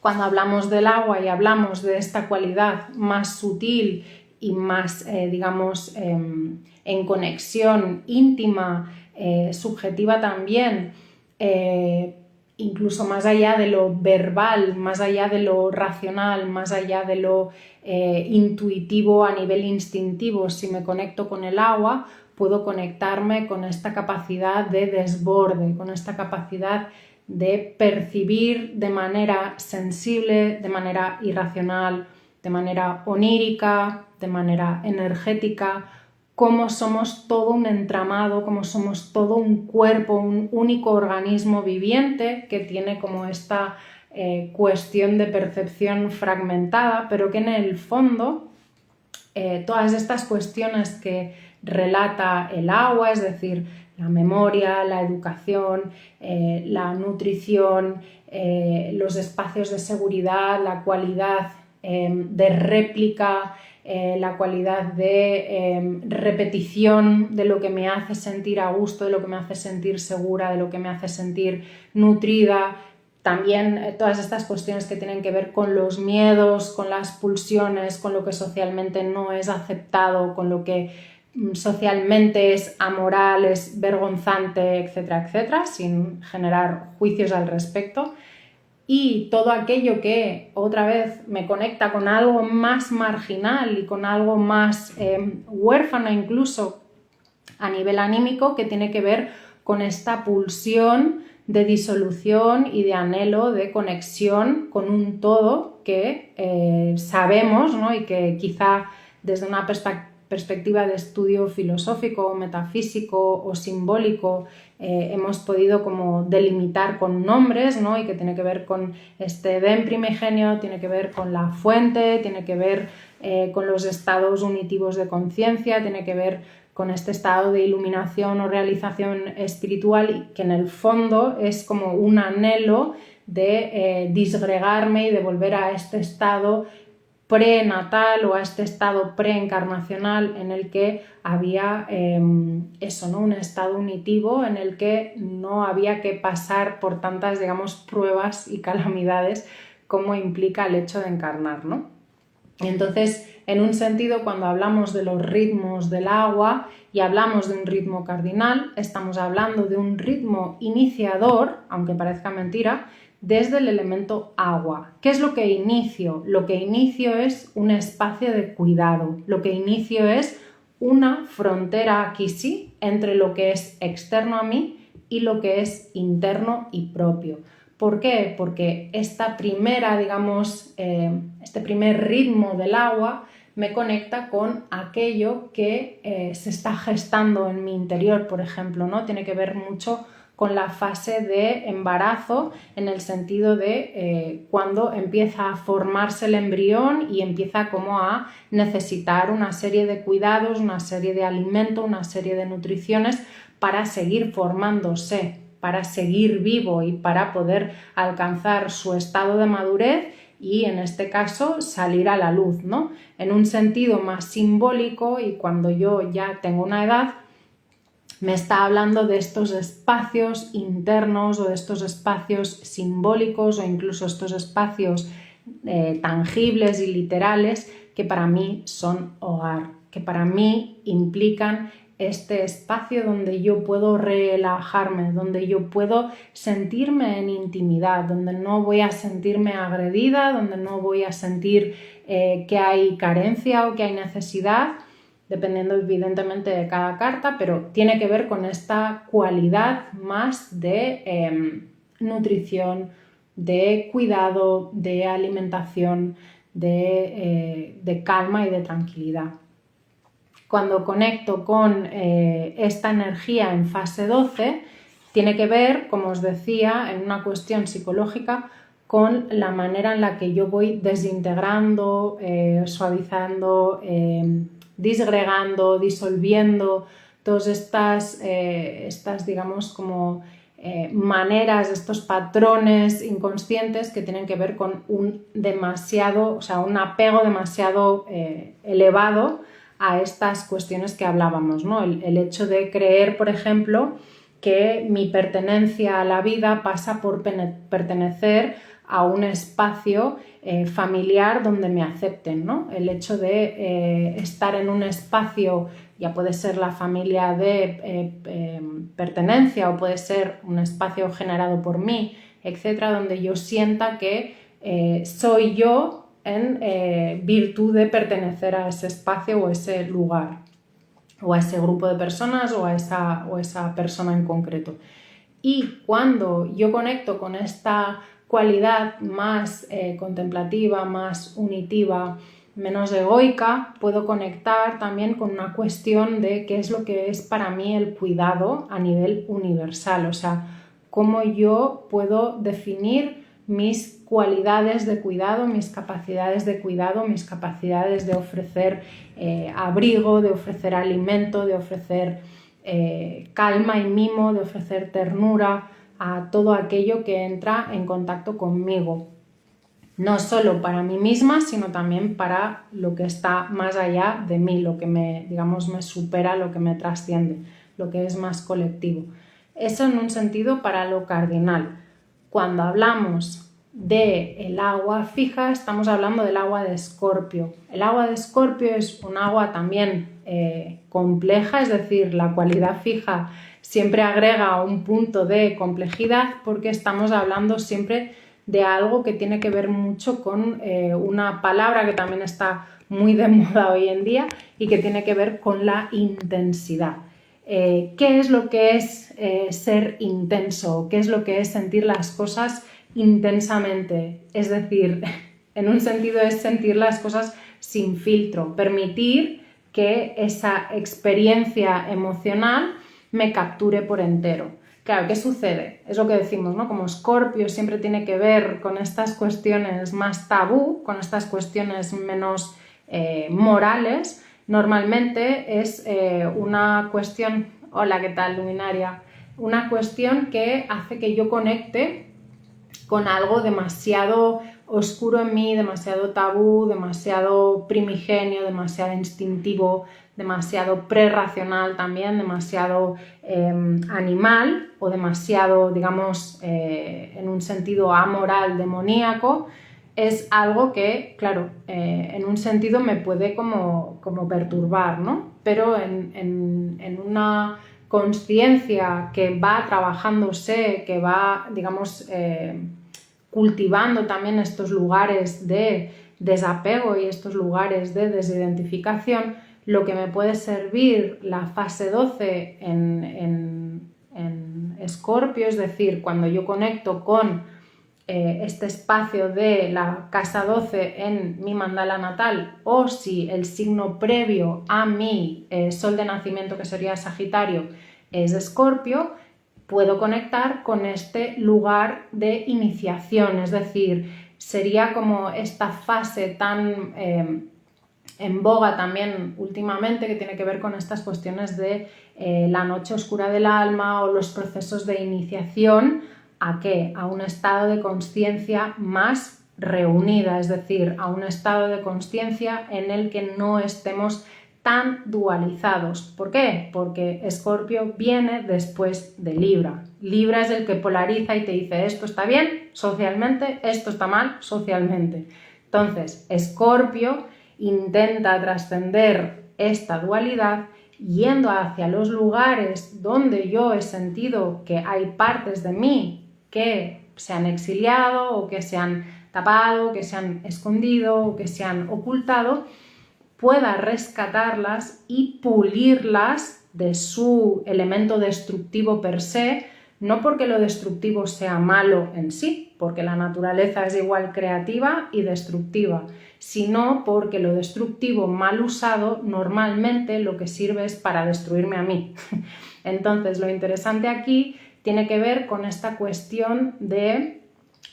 cuando hablamos del agua y hablamos de esta cualidad más sutil y más, digamos, en conexión íntima, subjetiva también, incluso más allá de lo verbal, más allá de lo racional, más allá de lo intuitivo a nivel instintivo, si me conecto con el agua, puedo conectarme con esta capacidad de desborde, con esta capacidad de percibir de manera sensible, de manera irracional, de manera onírica, de manera energética, cómo somos todo un entramado, cómo somos todo un cuerpo, un único organismo viviente que tiene como esta cuestión de percepción fragmentada, pero que en el fondo todas estas cuestiones que relata el agua, es decir, la memoria, la educación, la nutrición, los espacios de seguridad, la cualidad de réplica, la cualidad de repetición de lo que me hace sentir a gusto, de lo que me hace sentir segura, de lo que me hace sentir nutrida. También todas estas cuestiones que tienen que ver con los miedos, con las pulsiones, con lo que socialmente no es aceptado, con lo que socialmente es amoral, es vergonzante, etcétera, etcétera, sin generar juicios al respecto. Y todo aquello que otra vez me conecta con algo más marginal y con algo más huérfano incluso a nivel anímico, que tiene que ver con esta pulsión de disolución y de anhelo de conexión con un todo que sabemos, ¿no? Y que quizá desde una perspectiva de estudio filosófico, metafísico o simbólico hemos podido como delimitar con nombres, ¿no? Y que tiene que ver con este Edén primigenio, tiene que ver con la fuente, tiene que ver con los estados unitivos de conciencia, tiene que ver con este estado de iluminación o realización espiritual, que en el fondo es como un anhelo de disgregarme y de volver a este estado prenatal o a este estado preencarnacional en el que había eso, ¿no? Un estado unitivo en el que no había que pasar por tantas, digamos, pruebas y calamidades como implica el hecho de encarnar, ¿no? Entonces, en un sentido, cuando hablamos de los ritmos del agua y hablamos de un ritmo cardinal, estamos hablando de un ritmo iniciador, aunque parezca mentira, desde el elemento agua. ¿Qué es lo que inicio? Lo que inicio es un espacio de cuidado, lo que inicio es una frontera, aquí sí, entre lo que es externo a mí y lo que es interno y propio. ¿Por qué? Porque esta primera, digamos, este primer ritmo del agua me conecta con aquello que se está gestando en mi interior, por ejemplo, ¿no? Tiene que ver mucho con la fase de embarazo, en el sentido de cuando empieza a formarse el embrión y empieza como a necesitar una serie de cuidados, una serie de alimentos, una serie de nutriciones para seguir formándose, para seguir vivo y para poder alcanzar su estado de madurez y en este caso salir a la luz, ¿no? En un sentido más simbólico, y cuando yo ya tengo una edad, me está hablando de estos espacios internos o de estos espacios simbólicos o incluso estos espacios tangibles y literales que para mí son hogar, que para mí implican este espacio donde yo puedo relajarme, donde yo puedo sentirme en intimidad, donde no voy a sentirme agredida, donde no voy a sentir que hay carencia o que hay necesidad, dependiendo evidentemente de cada carta, pero tiene que ver con esta cualidad más de nutrición, de cuidado, de alimentación, de calma y de tranquilidad. Cuando conecto con esta energía en fase 12, tiene que ver, como os decía, en una cuestión psicológica, con la manera en la que yo voy desintegrando, suavizando, disgregando, disolviendo todas estas digamos, como maneras, estos patrones inconscientes que tienen que ver con un apego demasiado elevado a estas cuestiones que hablábamos, ¿no? El hecho de creer, por ejemplo, que mi pertenencia a la vida pasa por pertenecer a un espacio familiar donde me acepten, ¿no? El hecho de estar en un espacio, ya puede ser la familia de pertenencia o puede ser un espacio generado por mí, etcétera, donde yo sienta que soy yo en virtud de pertenecer a ese espacio o ese lugar, o a ese grupo de personas o a esa persona en concreto. Y cuando yo conecto con esta cualidad más contemplativa, más unitiva, menos egoica, puedo conectar también con una cuestión de qué es lo que es para mí el cuidado a nivel universal, o sea, cómo yo puedo definir mis cualidades de cuidado, mis capacidades de cuidado, mis capacidades de ofrecer abrigo, de ofrecer alimento, de ofrecer calma y mimo, de ofrecer ternura a todo aquello que entra en contacto conmigo. No solo para mí misma, sino también para lo que está más allá de mí, lo que me supera, lo que me trasciende, lo que es más colectivo. Eso en un sentido para lo cardinal. Cuando hablamos del agua fija, estamos hablando del agua de Escorpio. El agua de Escorpio es un agua también compleja, es decir, la cualidad fija siempre agrega un punto de complejidad porque estamos hablando siempre de algo que tiene que ver mucho con una palabra que también está muy de moda hoy en día y que tiene que ver con la intensidad. ¿Qué es lo que es ser intenso? ¿Qué es lo que es sentir las cosas intensamente? Es decir, en un sentido es sentir las cosas sin filtro, permitir que esa experiencia emocional me capture por entero. Claro, ¿qué sucede? Es lo que decimos, ¿no? Como Escorpio siempre tiene que ver con estas cuestiones más tabú, con estas cuestiones menos morales. Normalmente es una cuestión, hola, ¿qué tal, luminaria? Una cuestión que hace que yo conecte con algo demasiado oscuro en mí, demasiado tabú, demasiado primigenio, demasiado instintivo, demasiado prerracional también, demasiado animal o demasiado, digamos, en un sentido amoral, demoníaco. Es algo que, claro, en un sentido me puede como perturbar, ¿no? Pero en una conciencia que va trabajándose, que va, digamos, cultivando también estos lugares de desapego y estos lugares de desidentificación, lo que me puede servir la fase 12 en Escorpio, es decir, cuando yo conecto con este espacio de la casa 12 en mi mandala natal, o si el signo previo a mi sol de nacimiento, que sería Sagitario, es Escorpio, puedo conectar con este lugar de iniciación, es decir, sería como esta fase tan en boga también últimamente, que tiene que ver con estas cuestiones de la noche oscura del alma o los procesos de iniciación. ¿A qué? A un estado de consciencia más reunida, es decir, a un estado de consciencia en el que no estemos tan dualizados. ¿Por qué? Porque Escorpio viene después de Libra. Libra es el que polariza y te dice esto está bien socialmente, esto está mal socialmente. Entonces, Escorpio intenta trascender esta dualidad yendo hacia los lugares donde yo he sentido que hay partes de mí que se han exiliado o que se han tapado, que se han escondido o que se han ocultado, pueda rescatarlas y pulirlas de su elemento destructivo per se, no porque lo destructivo sea malo en sí, porque la naturaleza es igual creativa y destructiva, sino porque lo destructivo mal usado normalmente lo que sirve es para destruirme a mí. Entonces, lo interesante aquí tiene que ver con esta cuestión de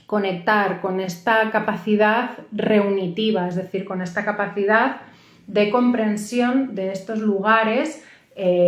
conectar con esta capacidad reunitiva, es decir, con esta capacidad de comprensión de estos lugares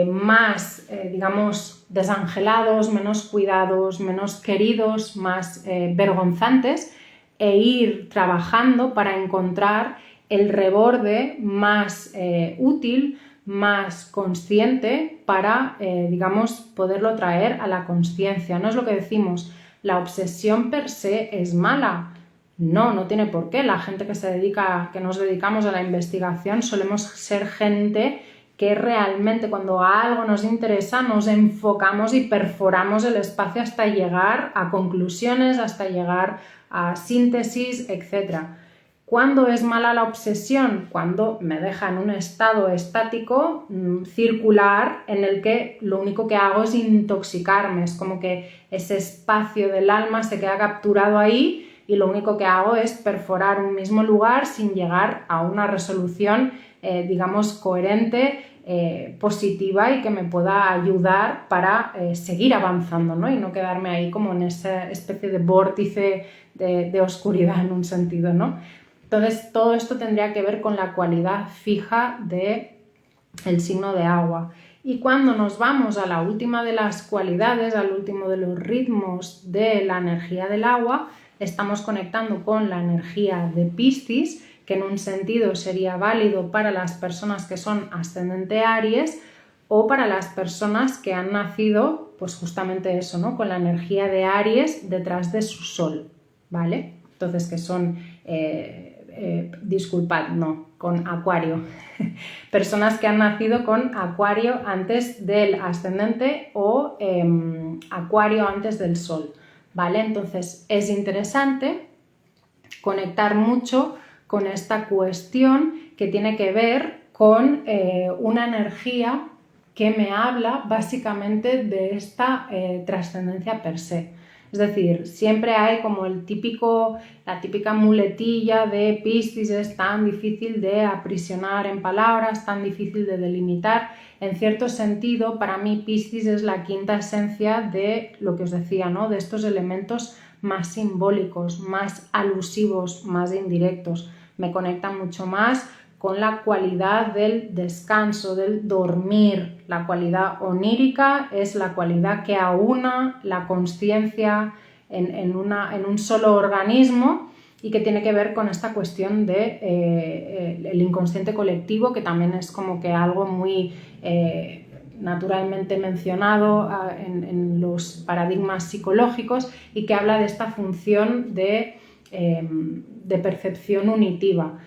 más, digamos, desangelados, menos cuidados, menos queridos, más vergonzantes, e ir trabajando para encontrar el reborde más útil, más consciente para, digamos, poderlo traer a la consciencia. No es lo que decimos, la obsesión per se es mala. No, no tiene por qué. La gente que nos dedicamos a la investigación solemos ser gente que realmente cuando algo nos interesa nos enfocamos y perforamos el espacio hasta llegar a conclusiones, hasta llegar a síntesis, etc. ¿Cuándo es mala la obsesión? Cuando me deja en un estado estático, circular, en el que lo único que hago es intoxicarme. Es como que ese espacio del alma se queda capturado ahí y lo único que hago es perforar un mismo lugar sin llegar a una resolución, digamos, coherente, positiva y que me pueda ayudar para seguir avanzando, ¿no? Y no quedarme ahí como en esa especie de vórtice de oscuridad en un sentido, ¿no? Entonces, todo esto tendría que ver con la cualidad fija del signo de agua. Y cuando nos vamos a la última de las cualidades, al último de los ritmos de la energía del agua, estamos conectando con la energía de Piscis, que en un sentido sería válido para las personas que son ascendente Aries o para las personas que han nacido, pues justamente eso, ¿no? Con la energía de Aries detrás de su sol, ¿vale? Entonces, que son... disculpad, no, con Acuario. Personas que han nacido con Acuario antes del ascendente o Acuario antes del Sol, ¿vale? Entonces es interesante conectar mucho con esta cuestión que tiene que ver con una energía que me habla básicamente de esta trascendencia per se. Es decir, siempre hay como la típica muletilla de Piscis, es tan difícil de aprisionar en palabras, tan difícil de delimitar. En cierto sentido, para mí Piscis es la quinta esencia de lo que os decía, ¿no? De estos elementos más simbólicos, más alusivos, más indirectos. Me conectan mucho más con la cualidad del descanso, del dormir. La cualidad onírica es la cualidad que aúna la consciencia en un solo organismo y que tiene que ver con esta cuestión del inconsciente colectivo, que también es como que algo muy naturalmente mencionado en los paradigmas psicológicos y que habla de esta función de percepción unitiva.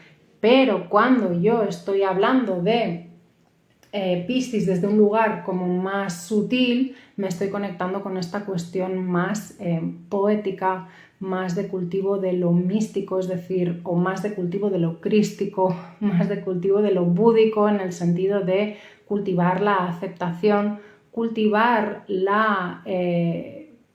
Pero cuando yo estoy hablando de Piscis desde un lugar como más sutil, me estoy conectando con esta cuestión más poética, más de cultivo de lo místico, es decir, o más de cultivo de lo crístico, más de cultivo de lo búdico, en el sentido de cultivar la aceptación, cultivar la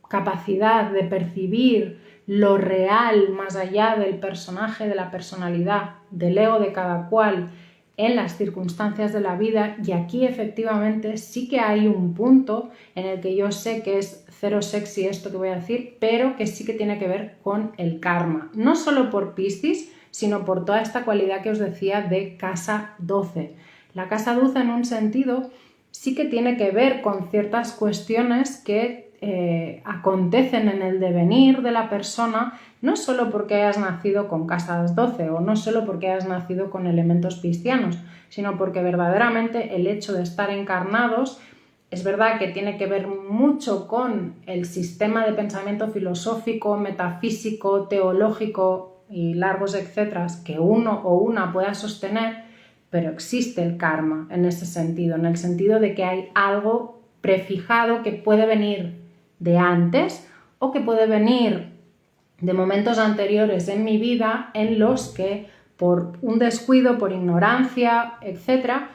capacidad de percibir lo real más allá del personaje, de la personalidad, del ego de cada cual en las circunstancias de la vida. Y aquí efectivamente sí que hay un punto en el que yo sé que es cero sexy esto que voy a decir, pero que sí que tiene que ver con el karma, no solo por Piscis, sino por toda esta cualidad que os decía de casa 12. La casa 12 en un sentido sí que tiene que ver con ciertas cuestiones que acontecen en el devenir de la persona, no solo porque hayas nacido con casas 12 o no solo porque hayas nacido con elementos piscianos, sino porque verdaderamente el hecho de estar encarnados es verdad que tiene que ver mucho con el sistema de pensamiento filosófico, metafísico, teológico y largos etcétera que uno o una pueda sostener, pero existe el karma en ese sentido, en el sentido de que hay algo prefijado que puede venir de antes o que puede venir de momentos anteriores en mi vida en los que por un descuido, por ignorancia, etc.,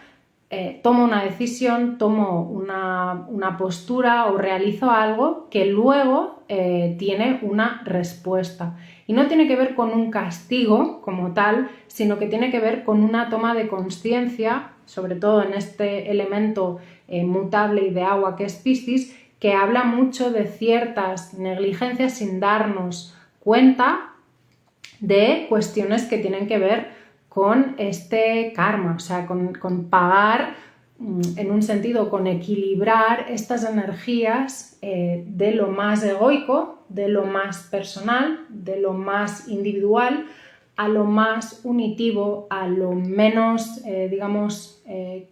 tomo una decisión, tomo una postura o realizo algo que luego tiene una respuesta. Y no tiene que ver con un castigo como tal, sino que tiene que ver con una toma de conciencia, sobre todo en este elemento mutable y de agua que es Piscis, que habla mucho de ciertas negligencias sin darnos cuenta de cuestiones que tienen que ver con este karma, o sea, con pagar, en un sentido, con equilibrar estas energías de lo más egoico, de lo más personal, de lo más individual, a lo más unitivo, a lo menos,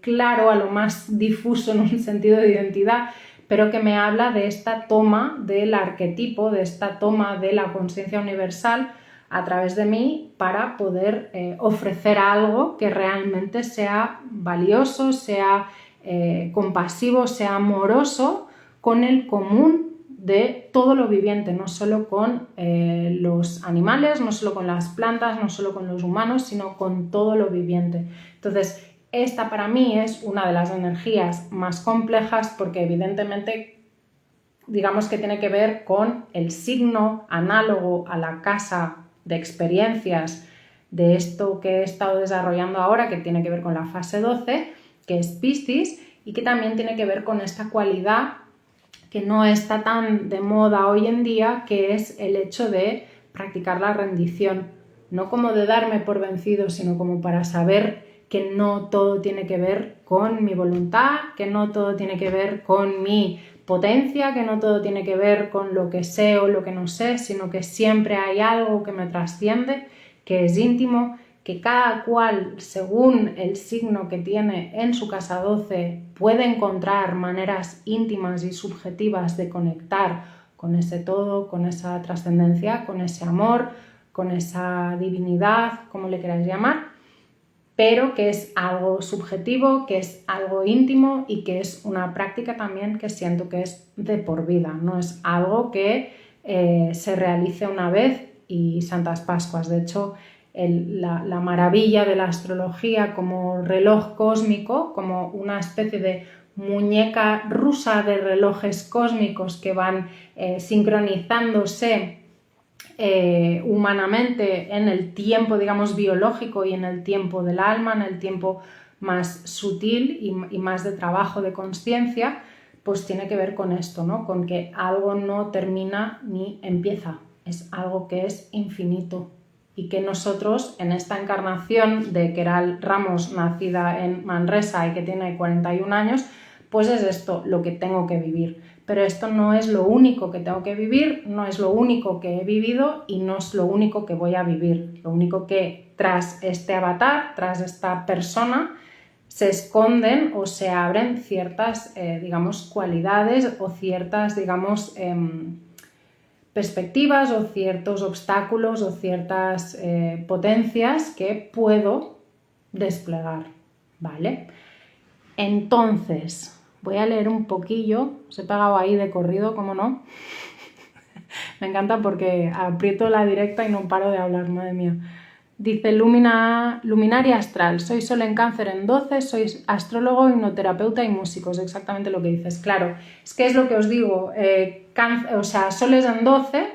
claro, a lo más difuso en un sentido de identidad, pero que me habla de esta toma del arquetipo, de esta toma de la conciencia universal a través de mí para poder ofrecer algo que realmente sea valioso, sea compasivo, sea amoroso con el común de todo lo viviente, no solo con los animales, no solo con las plantas, no solo con los humanos, sino con todo lo viviente. Entonces, esta para mí es una de las energías más complejas porque evidentemente digamos que tiene que ver con el signo análogo a la casa de experiencias de esto que he estado desarrollando ahora, que tiene que ver con la fase 12, que es Piscis, y que también tiene que ver con esta cualidad que no está tan de moda hoy en día, que es el hecho de practicar la rendición, no como de darme por vencido, sino como para saber que no todo tiene que ver con mi voluntad, que no todo tiene que ver con mi potencia, que no todo tiene que ver con lo que sé o lo que no sé, sino que siempre hay algo que me trasciende, que es íntimo, que cada cual, según el signo que tiene en su casa 12, puede encontrar maneras íntimas y subjetivas de conectar con ese todo, con esa trascendencia, con ese amor, con esa divinidad, como le queráis llamar, pero que es algo subjetivo, que es algo íntimo y que es una práctica también que siento que es de por vida, no es algo que se realice una vez y Santas Pascuas. De hecho, la maravilla de la astrología como reloj cósmico, como una especie de muñeca rusa de relojes cósmicos que van sincronizándose humanamente en el tiempo, digamos, biológico y en el tiempo del alma, en el tiempo más sutil y más de trabajo de conciencia, pues tiene que ver con esto, ¿no? Con que algo no termina ni empieza, es algo que es infinito y que nosotros en esta encarnación de Queralt Ramos, nacida en Manresa y que tiene 41 años, pues es esto lo que tengo que vivir. Pero esto no es lo único que tengo que vivir, no es lo único que he vivido y no es lo único que voy a vivir. Lo único que tras este avatar, tras esta persona, se esconden o se abren ciertas, cualidades o ciertas, perspectivas o ciertos obstáculos o ciertas potencias que puedo desplegar, ¿vale? Entonces, voy a leer un poquillo, os he pegado ahí de corrido, ¿cómo no? Me encanta porque aprieto la directa y no paro de hablar, madre mía. Dice Luminaria Astral, soy Sol en Cáncer en 12, soy astrólogo, hipnoterapeuta y músico, es exactamente lo que dices. Claro, es que es lo que os digo, soles en 12,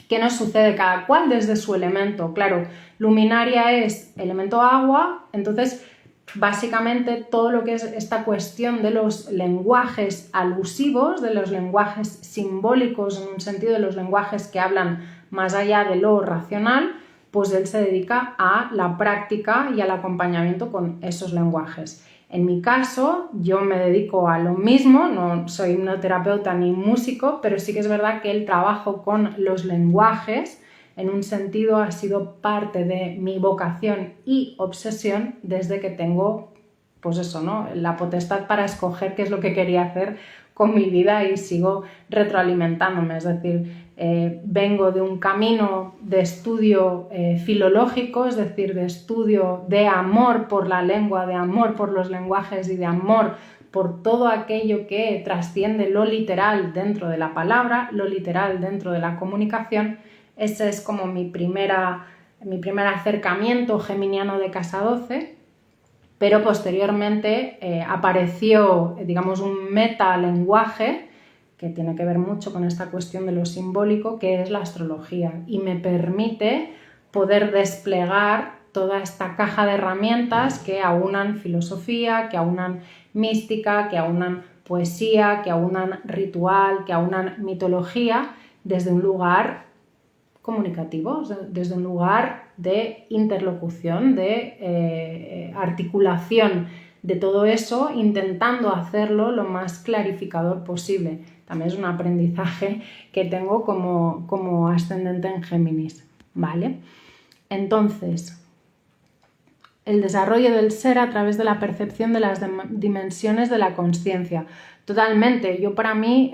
¿qué nos sucede? Cada cual desde su elemento. Claro, luminaria es elemento agua, entonces básicamente todo lo que es esta cuestión de los lenguajes alusivos, de los lenguajes simbólicos, en un sentido de los lenguajes que hablan más allá de lo racional, pues él se dedica a la práctica y al acompañamiento con esos lenguajes. En mi caso, yo me dedico a lo mismo, no soy hipnoterapeuta ni músico, pero sí que es verdad que el trabajo con los lenguajes, en un sentido, ha sido parte de mi vocación y obsesión desde que tengo, pues eso, ¿no? La potestad para escoger qué es lo que quería hacer con mi vida y sigo retroalimentándome, es decir, vengo de un camino de estudio filológico, es decir, de estudio de amor por la lengua, de amor por los lenguajes y de amor por todo aquello que trasciende lo literal dentro de la palabra, lo literal dentro de la comunicación. Ese es como mi primer acercamiento geminiano de casa 12. pero posteriormente apareció, digamos, un metalenguaje que tiene que ver mucho con esta cuestión de lo simbólico, que es la astrología, y me permite poder desplegar toda esta caja de herramientas que aunan filosofía, que aunan mística, que aunan poesía, que aunan ritual, que aunan mitología, desde un lugar comunicativo, desde un lugar de interlocución, de articulación de todo eso, intentando hacerlo lo más clarificador posible. También es un aprendizaje que tengo como ascendente en Géminis, ¿vale? Entonces, el desarrollo del ser a través de la percepción de las dimensiones de la consciencia. Totalmente. Yo, para mí,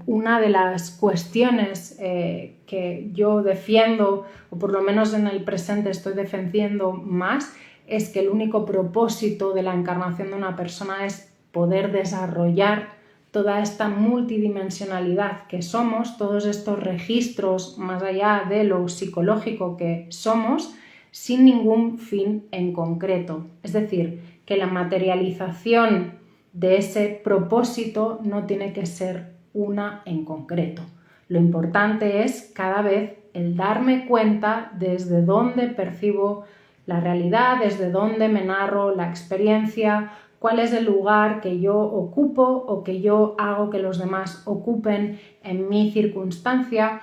una de las cuestiones que yo defiendo, o por lo menos en el presente estoy defendiendo más, es que el único propósito de la encarnación de una persona es poder desarrollar toda esta multidimensionalidad que somos, todos estos registros más allá de lo psicológico que somos, sin ningún fin en concreto. Es decir, que la materialización de ese propósito no tiene que ser una en concreto. Lo importante es cada vez el darme cuenta desde dónde percibo la realidad, desde dónde me narro la experiencia, cuál es el lugar que yo ocupo o que yo hago que los demás ocupen en mi circunstancia,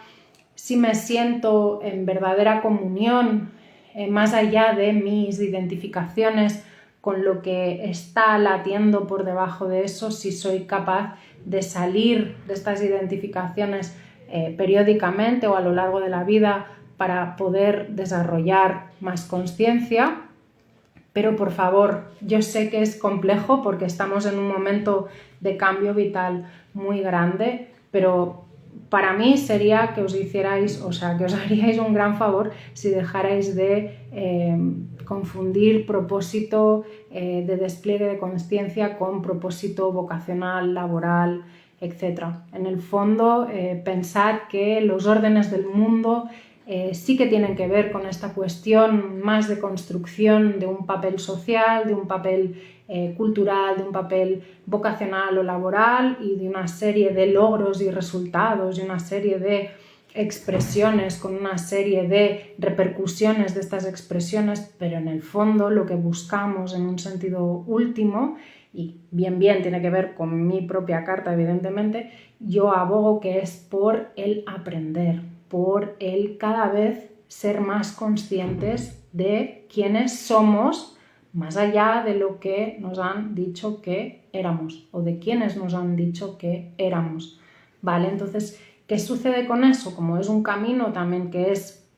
si me siento en verdadera comunión más allá de mis identificaciones con lo que está latiendo por debajo de eso, si soy capaz de salir de estas identificaciones periódicamente o a lo largo de la vida para poder desarrollar más conciencia. Pero por favor, yo sé que es complejo porque estamos en un momento de cambio vital muy grande, pero para mí sería que os hicierais, o sea, que os haríais un gran favor si dejarais de confundir propósito de despliegue de conciencia con propósito vocacional, laboral, etc. En el fondo, pensad que los órdenes del mundo sí que tienen que ver con esta cuestión más de construcción de un papel social, de un papel cultural, de un papel vocacional o laboral y de una serie de logros y resultados y una serie de expresiones con una serie de repercusiones de estas expresiones, pero en el fondo lo que buscamos en un sentido último, y bien tiene que ver con mi propia carta evidentemente, yo abogo que es por el aprender, por el cada vez ser más conscientes de quiénes somos más allá de lo que nos han dicho que éramos o de quienes nos han dicho que éramos, ¿vale? Entonces, ¿qué sucede con eso? Como es un camino también que es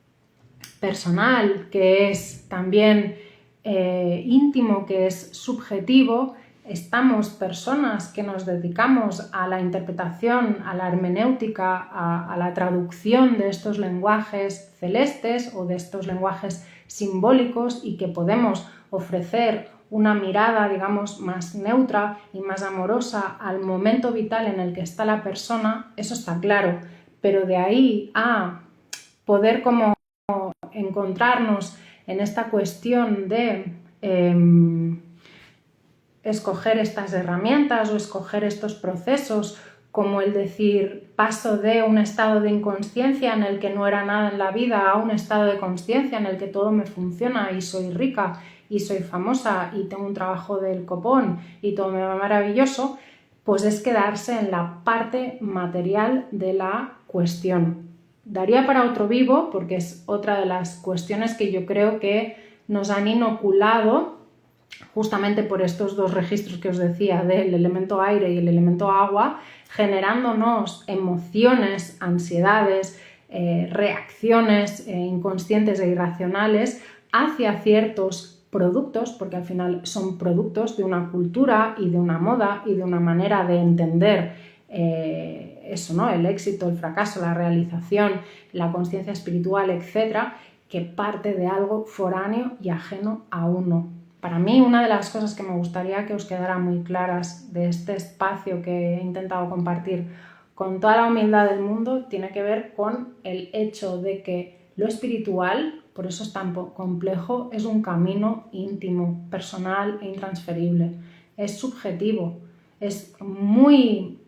personal, que es también íntimo, que es subjetivo, estamos personas que nos dedicamos a la interpretación, a la hermenéutica, a la traducción de estos lenguajes celestes o de estos lenguajes simbólicos y que podemos ofrecer una mirada, digamos, más neutra y más amorosa al momento vital en el que está la persona, eso está claro, pero de ahí a poder como encontrarnos en esta cuestión de escoger estas herramientas o escoger estos procesos, como el decir, paso de un estado de inconsciencia en el que no era nada en la vida a un estado de consciencia en el que todo me funciona y soy rica y soy famosa y tengo un trabajo del copón y todo me va maravilloso, pues es quedarse en la parte material de la cuestión. Daría para otro vivo, porque es otra de las cuestiones que yo creo que nos han inoculado justamente por estos dos registros que os decía del elemento aire y el elemento agua, generándonos emociones, ansiedades, reacciones inconscientes e irracionales hacia ciertos productos, porque al final son productos de una cultura y de una moda y de una manera de entender eso, ¿no? El éxito, el fracaso, la realización, la conciencia espiritual, etcétera, que parte de algo foráneo y ajeno a uno. Para mí, una de las cosas que me gustaría que os quedara muy claras de este espacio que he intentado compartir con toda la humildad del mundo tiene que ver con el hecho de que lo espiritual por eso es tan complejo, es un camino íntimo, personal e intransferible. Es subjetivo, es muy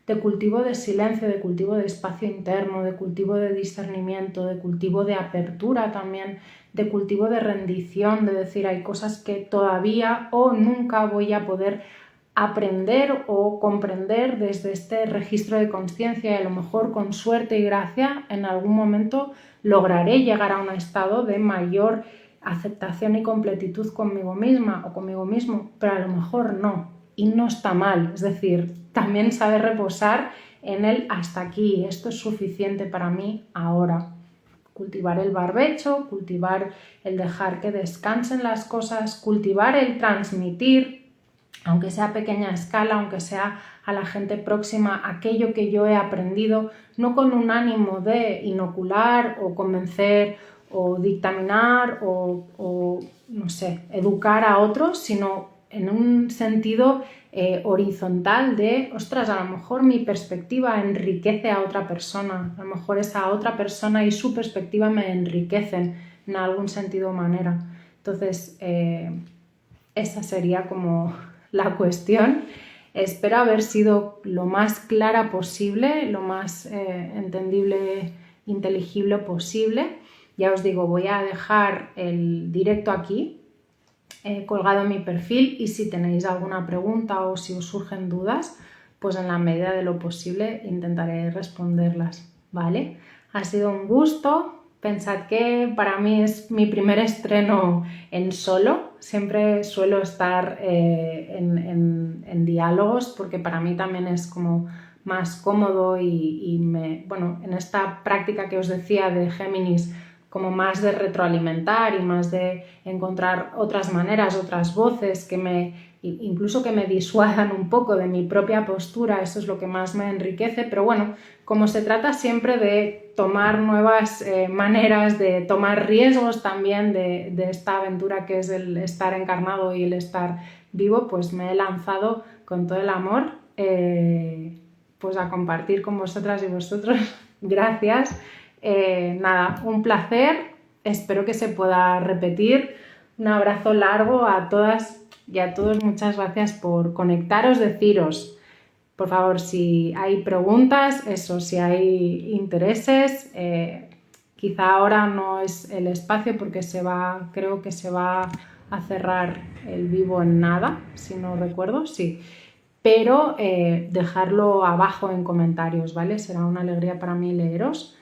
de cultivo de silencio, de cultivo de espacio interno, de cultivo de discernimiento, de cultivo de apertura también, de cultivo de rendición, de decir hay cosas que todavía o nunca voy a poder aprender o comprender desde este registro de conciencia, y a lo mejor con suerte y gracia en algún momento lograré llegar a un estado de mayor aceptación y completitud conmigo misma o conmigo mismo, pero a lo mejor no, y no está mal. Es decir, también saber reposar en el hasta aquí, esto es suficiente para mí ahora. Cultivar el barbecho, cultivar el dejar que descansen las cosas, cultivar el transmitir, aunque sea a pequeña escala, aunque sea a la gente próxima, aquello que yo he aprendido, no con un ánimo de inocular o convencer o dictaminar o no sé, educar a otros, sino en un sentido horizontal de, ostras, a lo mejor mi perspectiva enriquece a otra persona, a lo mejor esa otra persona y su perspectiva me enriquecen en algún sentido o manera. Entonces, esa sería como la cuestión. Espero haber sido lo más clara posible, lo más entendible, inteligible posible. Ya os digo, voy a dejar el directo aquí, colgado en mi perfil, y si tenéis alguna pregunta o si os surgen dudas, pues en la medida de lo posible intentaré responderlas, ¿vale? Ha sido un gusto. Pensad que para mí es mi primer estreno en solo. Siempre suelo estar en diálogos porque para mí también es como más cómodo bueno, en esta práctica que os decía de Géminis, como más de retroalimentar y más de encontrar otras maneras, otras voces incluso que me disuadan un poco de mi propia postura, eso es lo que más me enriquece, pero bueno, como se trata siempre de tomar nuevas maneras, de tomar riesgos también de esta aventura que es el estar encarnado y el estar vivo, pues me he lanzado con todo el amor pues a compartir con vosotras y vosotros. Gracias. Nada, un placer, espero que se pueda repetir. Un abrazo largo a todas y a todos, muchas gracias por conectaros, deciros, por favor, si hay preguntas, si hay intereses, quizá ahora no es el espacio porque creo que se va a cerrar el vivo en nada, si no recuerdo, sí. Pero dejarlo abajo en comentarios, ¿vale? Será una alegría para mí leeros.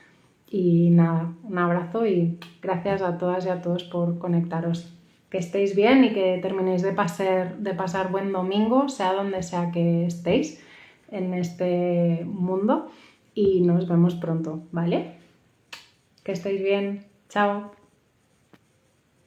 Y nada, un abrazo y gracias a todas y a todos por conectaros. Que estéis bien y que terminéis de pasar buen domingo, sea donde sea que estéis en este mundo, y nos vemos pronto, ¿vale? Que estéis bien. Chao.